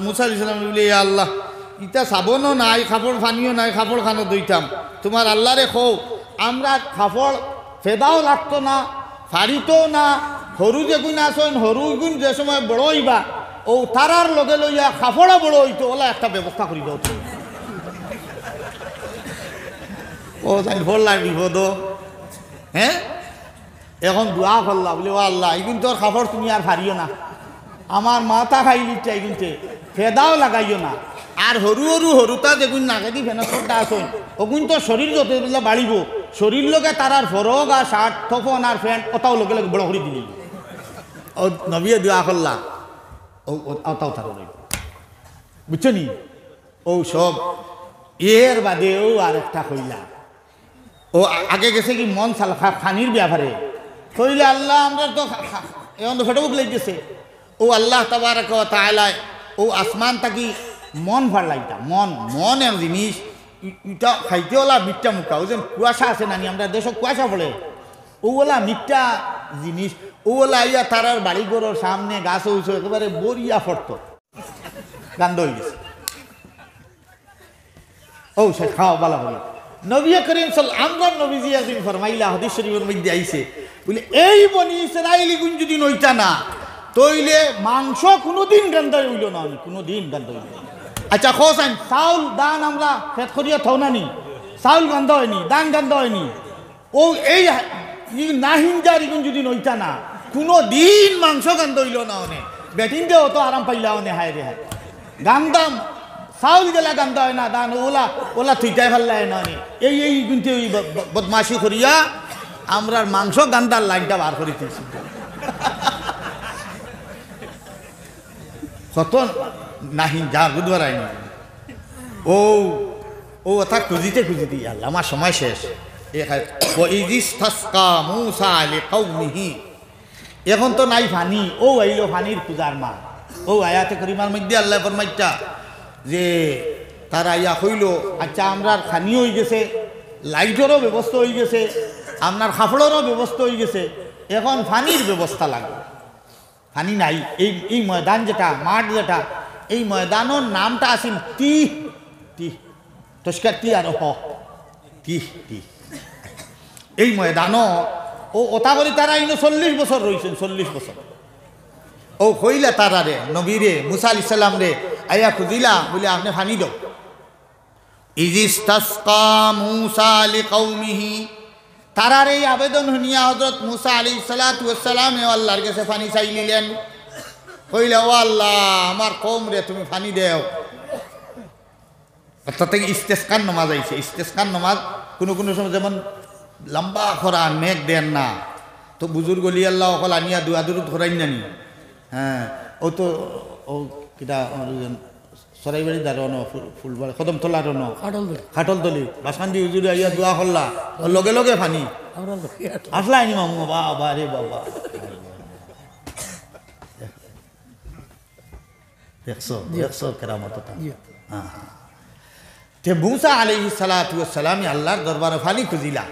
[SPEAKER 2] মুসা আলাইহিস সালাম বলে আল্লাহ ইটা সাবনও নাই, কাপড় ফানিও নাই, কাপড় খানো দইতাম। তোমার আল্লাহরে খো আমরা কাপড় ফেদাও লাগতো না, ফাড়িতো না। সরু যে গুণ আসেন, সরু গুণ যে সময় বড় হইবা ও তারার লগে লইয়া কাপড়ও বড় হইতো, ওলা একটা ব্যবস্থা করি দাও তুমি। ও জানি ভরলাম বিপদ। হ্যাঁ, এখন দোয়া করলা বলে ও আল্লাহ এগুন তোর কাপড় তুমি আর ফারিও না, আমার মাথা খাইলি চাই কিন্তু ফেদাও লাগাইও না। আর সরু সরু সরুতা যেগুন নাগেদি ফেনসরটা আসুন ওগুন তো শরীর যত বাড়িব, শরীর লগে তারার ফরক আর শার্ট থফন আর প্যান্ট ওটাও লগে লগে বড় করে দিলি। ও নবিয়ে দোয়া করলা ওটাও তার বুঝছো নি। ও সব এর বাদেও আর একটা কইলা, ও আগে গেছে কি মন সালখা খানির ব্যাপারে কইলে আল্লাহ আমরা তো এখন তো ফেটবুক লেগেছে। ও আল্লাহ তাবারাক ওয়া তাআলা ও আসমান থাকি মন ফাড়লাইতা, মন মন এর জিনিস ইটা খাইতে ওলা মিথ্যা মুখা। ওই যে কুয়াশা আছে নানি, আমরা দেশ কুয়াশা পড়ে, ওলা মিথ্যা জিনিস। ওলা ইয়া তারার বাড়িঘরের সামনে গাছ উঠছে একেবারে বরিয়া ফটত গান্ধ হয়ে গেছে। ও সে খাওয়া বলা হলো নবী করিম আমরা নবীজি একদিন ফরমাইলা হাদিস শরীফের মধ্যে আইছে বলে এই বনি ইসরাইলি গুণ যদি নইতা না তইলে মাংস কোনোদিন গান্ধ হইল না, কোনোদিন গান্ধ হইল না। আচ্ছা খোসান চাউল দান আমরা ফেট করিয়া থাও নানি, চাউল গান্ধ হয়নি, দান গান্ধ হয়নি। ও এই নাহিনজার ইগুন যদি নইতা না কোনোদিন মাংস গান্ধ হইল না। অনে বেটিন দে অত আরাম পাইলা অনে হায় রে হায় গান্দাম চাউল গেলা গান্ধ হয় না, দান ওলা ওলা থুইটাই ভাল লাগে না। এই এই কিন্তু ওই বদমাশি করিয়া আমরা মাংস গান্ধার লাইনটা বার করে দিয়েছি। কত নাহিন যা বুধবার আইনি ও ও অর্থাৎ খুঁজিতে খুঁজিতে আল্লাহ আমার সময় শেষ। এখন তো নাই ফানি, ও আইলো ফানির পূজার মা। ও আয়াতে করিমার মধ্যে আল্লাহ ফরমাইতা যে তারা ইয়া হইল আচ্ছা আমরা খানি হয়ে গেছে, লাইটেরও ব্যবস্থা হয়ে গেছে, আপনার কাপড়েরও ব্যবস্থা হয়ে গেছে, এখন ফানির ব্যবস্থা লাগবে। ফানি নাই। এই এই ময়দান যেটা মাঠ যেটা এই ময়দানের নামটা আসিল তিহ তিহ তস্কার তি আর তিহ তিহ। এই ময়দানও ও ওটা বলি তারা ইনো 40 বছর রয়েছেন, 40 বছর। ও কইলা তারা রে নবী রে মুসা আলাইহিস সালাম রে আয়া খুঁজিলা বলে আপনি ফানি দাও। ইজিস্তাসকা মুসা লিকাউমিহি, তারার এই আবেদন শুনিয়া হযরত মুসা আলাইহিস সালাতু ওয়াস সালাম আল্লাহর কাছে পানি চাইলেন। কইলা ও আল্লাহ আমার কওম রে তুমি পানি দাও। অর্থাৎ ইস্তেসকার নামাজ আইছে। ইস্তেসকার নামাজ কোনো কোনো সময় যেমন লম্বা খরা মেঘ দেন না তো বুজুর্গ গলি আল্লাহ অকল আনিয়া দুয়া দুরুদ ধরাই নানি। হ্যাঁ ও তো ও কিটা সরাইবাড়ি দাঁড়ান ফুলবাড়ি কদম তোলার খাটলতলি বাসকান্দি হুজুরে আইয়া দোয়া করলা লগে লগে ফানি আসলা আইনি মামু বাবা রে বাবা। দেখছো দেখছো কেরামতটা। তে মুসা আলাইহিস সালাতু ওয়াস সালাম আল্লাহর দরবারে ফানি খুঁজিলা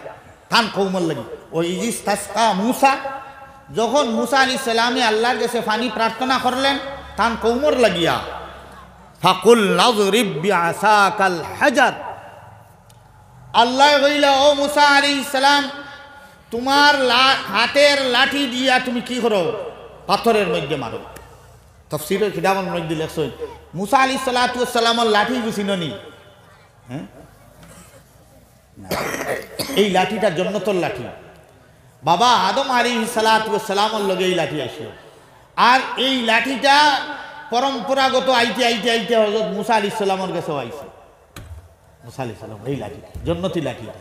[SPEAKER 2] তান কওমর লাগি। ও ইজিস্তাসকা মুসা, যখন মুসা আলাইহিস সালামে আল্লাহর কাছে ফানি প্রার্থনা করলেন তান কওমর লাগিয়া ফাকুল নাযরিব বিআসাকাল হাজার, আল্লাহ কইলা ও মুসা আলাইহিস সালাম তোমার হাতের লাঠি দিয়া তুমি কি করো পাথরের মধ্যে মারো। তাফসীরের কিতাবের মধ্যে লেখছে মুসা আলাইহিস সালাতু ওয়াস সালামের লাঠি গুছিননি। হ্যাঁ এই লাঠিটা জান্নাতুল লাঠি। বাবা আদম আলাইহিস সালাতু ওয়াস সালামের লগে এই লাঠি আসলো। আর এই লাঠিটা পরম্পরাগত আইতে আইতে আইতে হযরত মুসা আলাইহিস সালামের কাছেও আইছে। মুসা আলাইহিস সালাম এই লাঠি জান্নাতি লাঠিটা।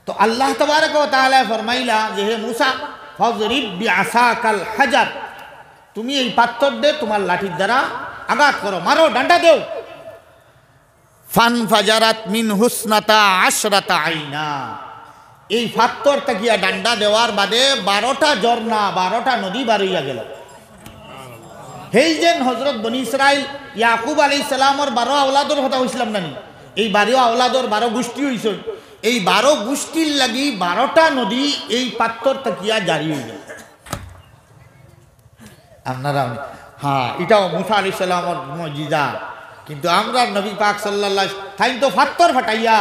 [SPEAKER 2] তো আল্লাহ তাবারক ওয়া তাআলা ফরমাইলা যে হে মুসা ফাযরিব বিআসাকাল হাজার, তুমি এই পাথর দিয়ে তোমার লাঠির দ্বারা আঘাত করো, মারো, ডান্ডা দেও। ফানফাজারাত মিন হুসনাতা আশরাতা আইনা, এই পাথর তাকিয়া ডান্ডা দেওয়ার বাদে 12টা ঝর্ণা 12টা নদী বার হইয়া গেল। হেই যেন হযরত বনি ইসরাইল ইয়াকুব আলাইহিস সালামের 12 আওলাদর কথা হইছিলাম নানি, এই 12 আওলাদর 12 গোষ্ঠী হইছে। এই 12 গোষ্ঠীর লাগি 12টা নদী এই পাথর তাকিয়া জারি হয়ে গেল। আপনারা হ্যাঁ এটাও মুসা আলাইহিস সালামের মুজিজা। কিন্তু আমরা নবী পাক সাল্লাল্লাহু তাই তো ফাত্তর ফাটাইয়া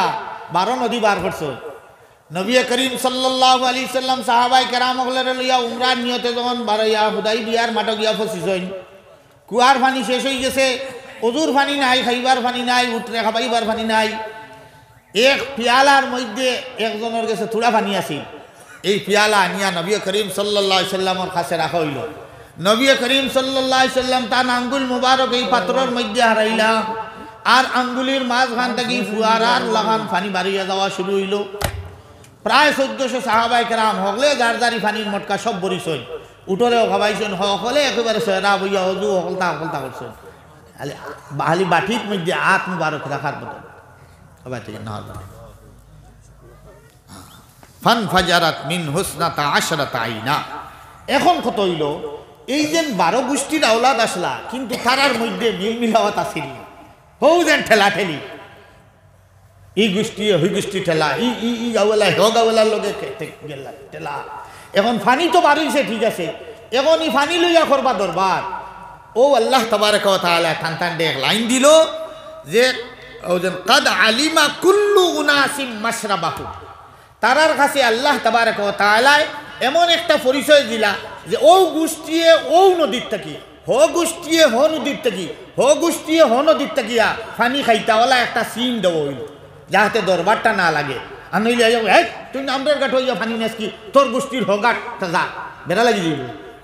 [SPEAKER 2] 12 নদী বার করছো। নবী করিম সাল্লাল্লাহু আলাইহি সাল্লাম সাহাবায়ে কেরাম হলরে লইয়া উমরার নিয়তে যখন বারাইয়া হুদাইবিয়ার মাঠে গিয়া ফসিছেন, কুয়ার পানি শেষ হয়ে গেছে, অজুর পানি নাই, খাইবার পানি নাই, উঠরে খাবাইবার পানি নাই। এক পিয়ালার মধ্যে একজনের কাছে থোড়া পানি আছিল। এই পিয়ালা আনিয়া নবী করিম সাল্লাল্লাহু আলাইহি সাল্লামের কাছে রাখা হইল। নবী করিম সাল্লাল্লাহু আলাইহি সাল্লাম তার আঙ্গুল মুবারক এই পাত্রের মধ্যে হারাইলা, আর আঙ্গুলের মাঝখান থেকে ফুয়ারার লাগান পানি বাড়িয়ে যাওয়া শুরু হইল। প্রায় 1400 সাহাবায়ে কেরাম হগলে যার যারি পানির মটকা সব বরিছেন, উঠরেও খাবাইছেন, হকলে একেবারে সয়রা বইয়া অজু হকলতা করছেন। খালি বাটির মধ্যে হাত মুবারক রাখার বদল ফান ফাজারাত মিন হুসনাতা আশরাতা আইনা। এখন কত হইল, এই যে 12 গোষ্ঠীর আওলাদ আসলা, কিন্তু তারার মধ্যে মিল মিলাওয়াত আছিল। হৌ যেন ঠেলা ঠেলি, ই গোষ্ঠী হই গোষ্ঠী ঠেলা, ই গাওয়ালা হ গাওয়ালার লগে গেলা ঠেলা। এখন ফানি তো বাড়িছে ঠিক আছে, এখন ই ফানি লইয়া করবা দরবার। ও আল্লাহ তাবারক ওয়া তাআলা টান এক লাইন দিল যে কাদ আলিমা কুল্লু উনাসিম মাশরাবাহু। তারার কাছে আল্লাহ তাবারক ওয়া তাআলা এমন একটা পরিচয় দিলা যে ও গোষ্ঠীয়ে ও নদীর থাকি, হ গোষ্ঠীয়ে হ নদীর থাকি, হ গোষ্ঠীয়ে হ নদীর থাকিয়া ফানি খাইতাওয়ালা একটা সিন দেওয়া হইল, যাহাতে দরবারটা না লাগে। আর নইলে তুই নামদার গাঠ হইয়া ফানি নেস কি, তোর গোষ্ঠীর হ গাঠ যা বেড়া লাগি যাইব,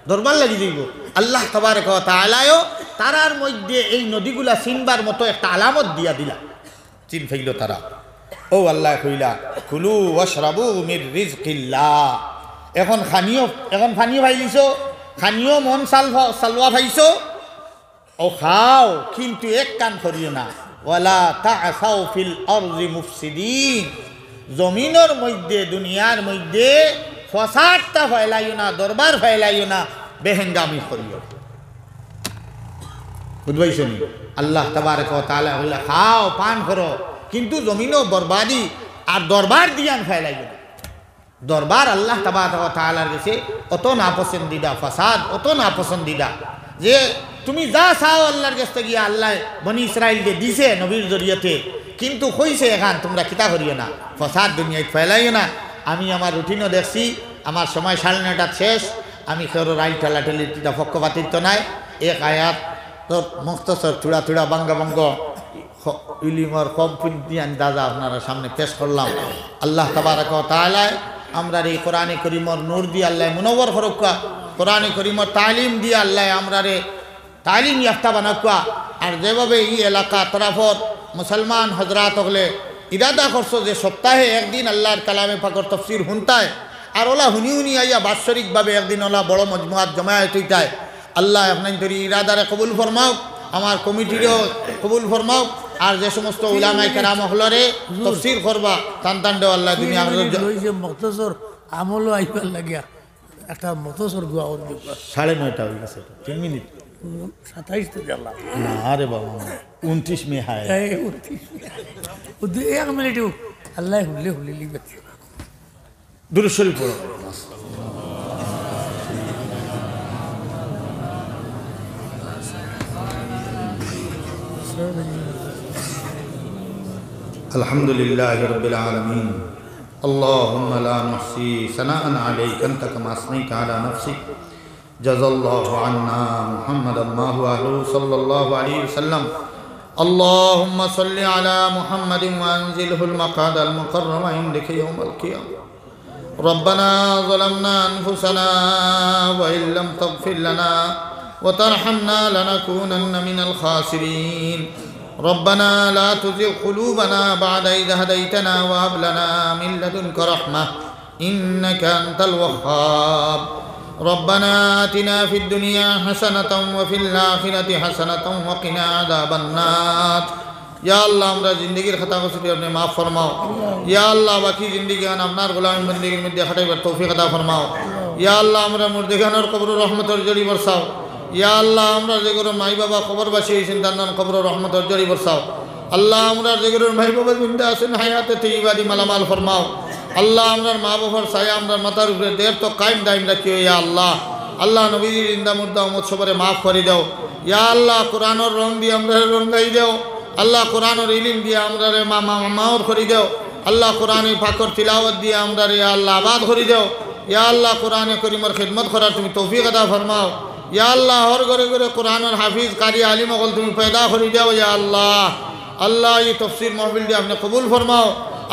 [SPEAKER 2] দরবার লাগি যাইব। আল্লাহ তাবারক ওয়া তাআলাও তারার মধ্যে এই নদীগুলা চিনবার মতো একটা আলামত দিয়া দিলা, চিন ফেইল তারা। ও আল্লাহ কইলা কুলু ওয়াশরাবু মির রিজকিল্লাহ। এখন ফানিও ভাইলিছো, খানিও মন সালওয়া ভাইছো, ও খাও, কিন্তু এক কান করিও না, ওয়ালা তা'সাউ ফিল আরদি মুফসিদিন। জমিনের মধ্যে দুনিয়ার মধ্যে ফসাদটা ফেলাইও না, দরবার ফেলাইও না, বেহেঙ্গামি করিও। বুঝবাইছো নি? আল্লাহ তাবারক ওয়া তাআলা বলে খাও পান করো, কিন্তু জমিনও বরবাদি আর দরবার দিয়ান ফেলাইও না। দরবার আল্লাহ তাবারক ওয়া তাআলার কাছে অত নাপসন্দিদা, ফাসাদ অত নাপসন্দিদা যে তুমি যা চাও আল্লাহর কাছে গিয়া আল্লাহ বনি ইসরাইলকে দিছে নবীর জরিয়তে, কিন্তু কইছে এখান তোমরা কিতা করিও না, ফাসাদ দুনিয়ায় ফেলাইও না। আমি আমার রুটিনও দেখছি, আমার সময় 9:30 শেষ, আমি কেউ রাইল ঠেলাঠেলিটা পক্ষপাতিত্ব নাই। এক আয়াত তোর মুখতসর থুড়া থুড়া বাঙ্গা বঙ্গ ইলিমর কম পুঁজি দাদা আপনারা সামনে পেশ করলাম। আল্লাহ তাবারক ওয়া তাআলা আমরার এই কোরআনে করিমর নূর দিয়ে আল্লাহ মুনওয়ার ফরক্কা, কোরআনে করিমর তালিম দিয়ে আল্লাহ আমরারে তালিম ইয়াফতা বানাক্কা। আর যেভাবে এই এলাকা তরফর মুসলমান হজরাত হলে ইরাদা করছো যে সপ্তাহে একদিন আল্লাহর কালামে পাকর তফসির শুনতায়, আর ওলা হুনি আইয়া বাৎসরিকভাবে একদিন ওলা বড় মজমুয়াত জমায়েত হইতায়। আল্লাহ আপনার তৈরি ইরাদারে কবুল ফরমাও, আমার কমিটিরও কবুল ফরমাও। আর যে সমস্ত উলামায়ে কেরাম হলরে তফসির করবা টান দেও আল্লাহ দুনিয়া
[SPEAKER 3] মখতসর আমলও আইবার লাগিয়া একটা মখতসর দোয়া
[SPEAKER 2] 9:30 হয়ে গেছে, 3 মিনিট
[SPEAKER 3] 27 তো জ্বালা
[SPEAKER 2] না রে বাবা, 29 মে হায়
[SPEAKER 3] 1 মিনিট আল্লাহ হুলে লিবে।
[SPEAKER 2] দুরূদ শরীফ পড়ো।
[SPEAKER 1] الحمد لله رب العالمين اللهم لا نحصي ثناء عليك أنت كما أثنيت على نفسك جزا الله عنا محمدا ما هو أهله صلى الله عليه وسلم اللهم صل على محمد وأنزله المقعد المقرب عندك يوم القيامة ربنا ظلمنا أنفسنا وإن لم تغفر لنا وترحمنا لنكونن من الخاسرين ربنا لا تزغ قلوبنا بعد إذ هديتنا وهب لنا من لدنك رحمة إنك أنت الوهاب ربنا آتنا في الدنيا حسنة وفي الآخرة حسنة وقنا عذاب النار या अल्लाह हमरा जिंदगीर खता को सिर्फ अपने माफ़ फरमाओ। या अल्लाह बाकी जिंदगी हम अपनार गुलामी बंदगी में खटाई पर तौफीक अता फरमाओ। या अल्लाह हमरा मुर्देगान और कब्र रहमत और जड़ी बरसाओ। या अल्लाह हमरा जेगुर माई बाबा खबर बाशी सिंतान कब्र रहमत और जड़ी बरसाओ। अल्लाह हमरा जेगुर माई बाबा जिंदा आसन हयात तय्यिबादी मालामाल फरमाओ। अल्लाह हमरा माँ बाबार साया हमरा मातार ऊपर देर तो कायम दायम रखियो। या अल्लाह अल्लाह नबीजी जिंदा मुर्दा उम्मत सबरे माफ़ कर दो। या अल्लाह कुरान और रंग दी हमरा रंगाई दो। আল্লাহ কোরআনের ইলিম দিয়ে আমরা রে মামাওর করি দেও আল্লাহ কোরআন পাকর তিলাওয়াত দিয়ে আমরা রে আল্লাহ আবাদ করি দেও ইয়া আল্লাহ কোরআনে করিমের খিদমত করার তুমি তৌফিক আতা ফরমাও ইয়া আল্লাহ হর ঘরে ঘরে কোরআনের হাফিজ কারি আলিম অকল তুমি পয়দা করি দেও ইয়া আল্লাহ আল্লাহ এই তফসির মাহফিল দিয়ে আপনি কবুল ফরমাও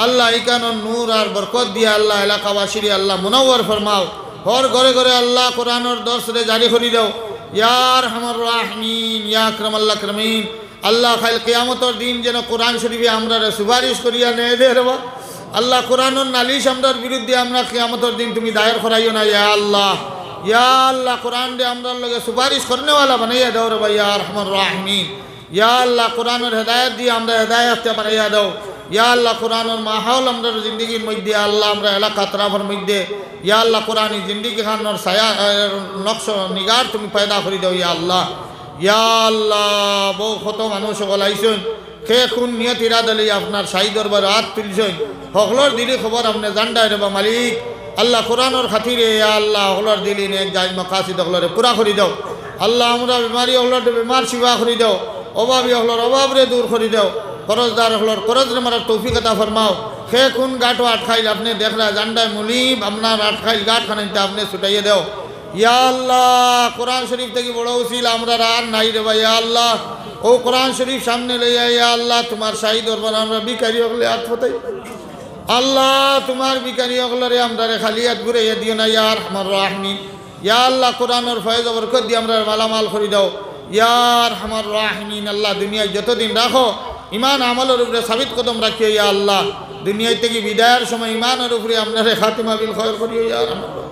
[SPEAKER 1] আল্লাহ ইকানোর নূর আর বরকত দিয়ে আল্লাহ এলাকাবাসীর আল্লাহ মুনাওয়ার ফরমাও হর ঘরে ঘরে আল্লাহ কোরআনের দর্শনে জারি করি দেও ইয়া আরহামার রাহিমিন ইয়া আকরামাল আকরামিন আল্লাহ খাইল কিয়ামতের দিন যেন কোরআন শরীফে আমরা সুপারিশ করিয়া নেয় দে রে আল্লাহ কোরআনের নালিশ আমরার বিরুদ্ধে আমরা কিয়ামতের দিন তুমি দায়ের করাইও না ইয়া আল্লাহ কোরআন দিয়ে আমরা লগে সুপারিশ করনেওয়ালা বানাইয়া দাও রে ভাই ইয়া আরহামার রাহিমিন ইয়া আল্লাহ কোরআনের হেদায়েত দিয়ে আমরা হেদায়েত বানাইয়া দাও ইয়া আল্লাহ কোরআনের মাহৌল আমরা জিন্দগির মধ্যে আল্লাহ আমরা এলাকা তরাফের মধ্যে ইয়া আল্লাহ কোরআন জিন্দগি খানোর ছায়া নকশ নিগার তুমি পয়দা করে দাও ইয়া আল্লাহ বহু কত মানুষ সকল আইসেন খে খুন নিয়ত ইরাদালি আপনার শাহী দরবার হাত তুলছেন সকলের দিলি খবর আপনি জানডাই রে বা মালিক আল্লাহ কোরআনের খাতিরে ইয়া আল্লাহ সকলের দিলি নেক যাই মাকাসিদ সকলরে পুরা করে দাও আল্লাহ আমরা বেমারি সকলের বেমার শিবা করে দাও অভাবী সকলের অভাবরে দূর করে দাও করজদার সকলের করজরে মারার তৌফিক আতা ফরমাও খে খুন গাঁটও আটখাইল আপনি দেখলা জানডায় মুলিম আপনার আটখাইল গাঁট খানাইতে আপনি ছুটাইয়ে দাও ইয়া আল্লাহ কোরআন শরীফ থেকে বড় উসিল আমরা আর নাই রে ভাই ইয়া আল্লাহ ও কোরআন শরীফ সামনে লইয়া ইয়া আল্লাহ তোমার শাহী দরবার আমরা বিকারি হলে হাত ফতাই আল্লাহ তোমার বিকারি হলে আমরা খালি হাত ঘুরে দিও না ইয়া আরহামার রাহিমিন ইয়া আল্লাহ কোরআনের ফয়েজ বরকত দিয়ে আমরা মালামাল করে দাও ইয়া আরহামার রাহিমিন আল্লাহ দুনিয়ায় যতদিন রাখো ইমান আমলের উপরে সাবিত কদম রাখিও ইয়া আল্লাহ দুনিয়ায় থেকে বিদায়ের সময় ইমানের উপরে আপনার খাতিমা বিল খয়র করিও ইয়া আরহামার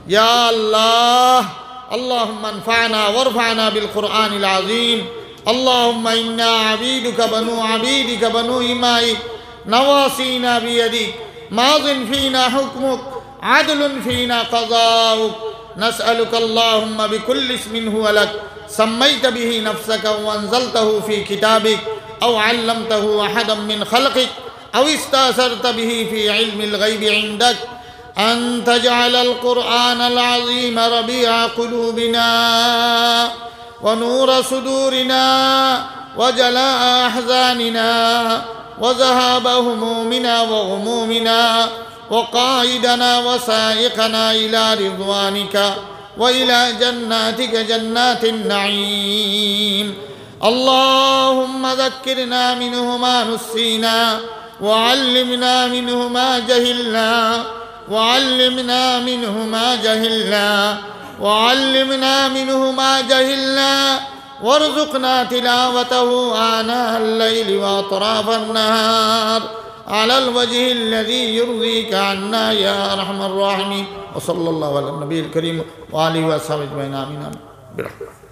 [SPEAKER 1] يا الله اللهم انفعنا وارفعنا بالقرآن العظيم اللهم إنا عبيدك بنو إمائك نواصينا بيدك ماض فينا حكمك عدل فينا قضاؤك نسألك اللهم بكل اسم هو لك سميت به نفسك وأنزلته في كتابك أو علمته أحدا من خلقك أو استأثرت به في علم الغيب عندك أن تجعل القرآن العظيم ربيع قلوبنا ونور صدورنا وجلاء أحزاننا وذهاب همومنا وغمومنا وقائدنا وسائقنا إلى رضوانك وإلى جناتك جنات النعيم اللهم ذكرنا منه ما نسينا وعلمنا منه ما جهلنا وعلمنا منه ما جهلنا وعلمنا منه ما جهلنا وارزقنا تلاوته آناء الليل وأطراف النهار على الوجه الذي يرضيك عنا يا أرحم الراحمين وصلى الله على النبي الكريم وآله وصحبه أجمعين آمين برحمتك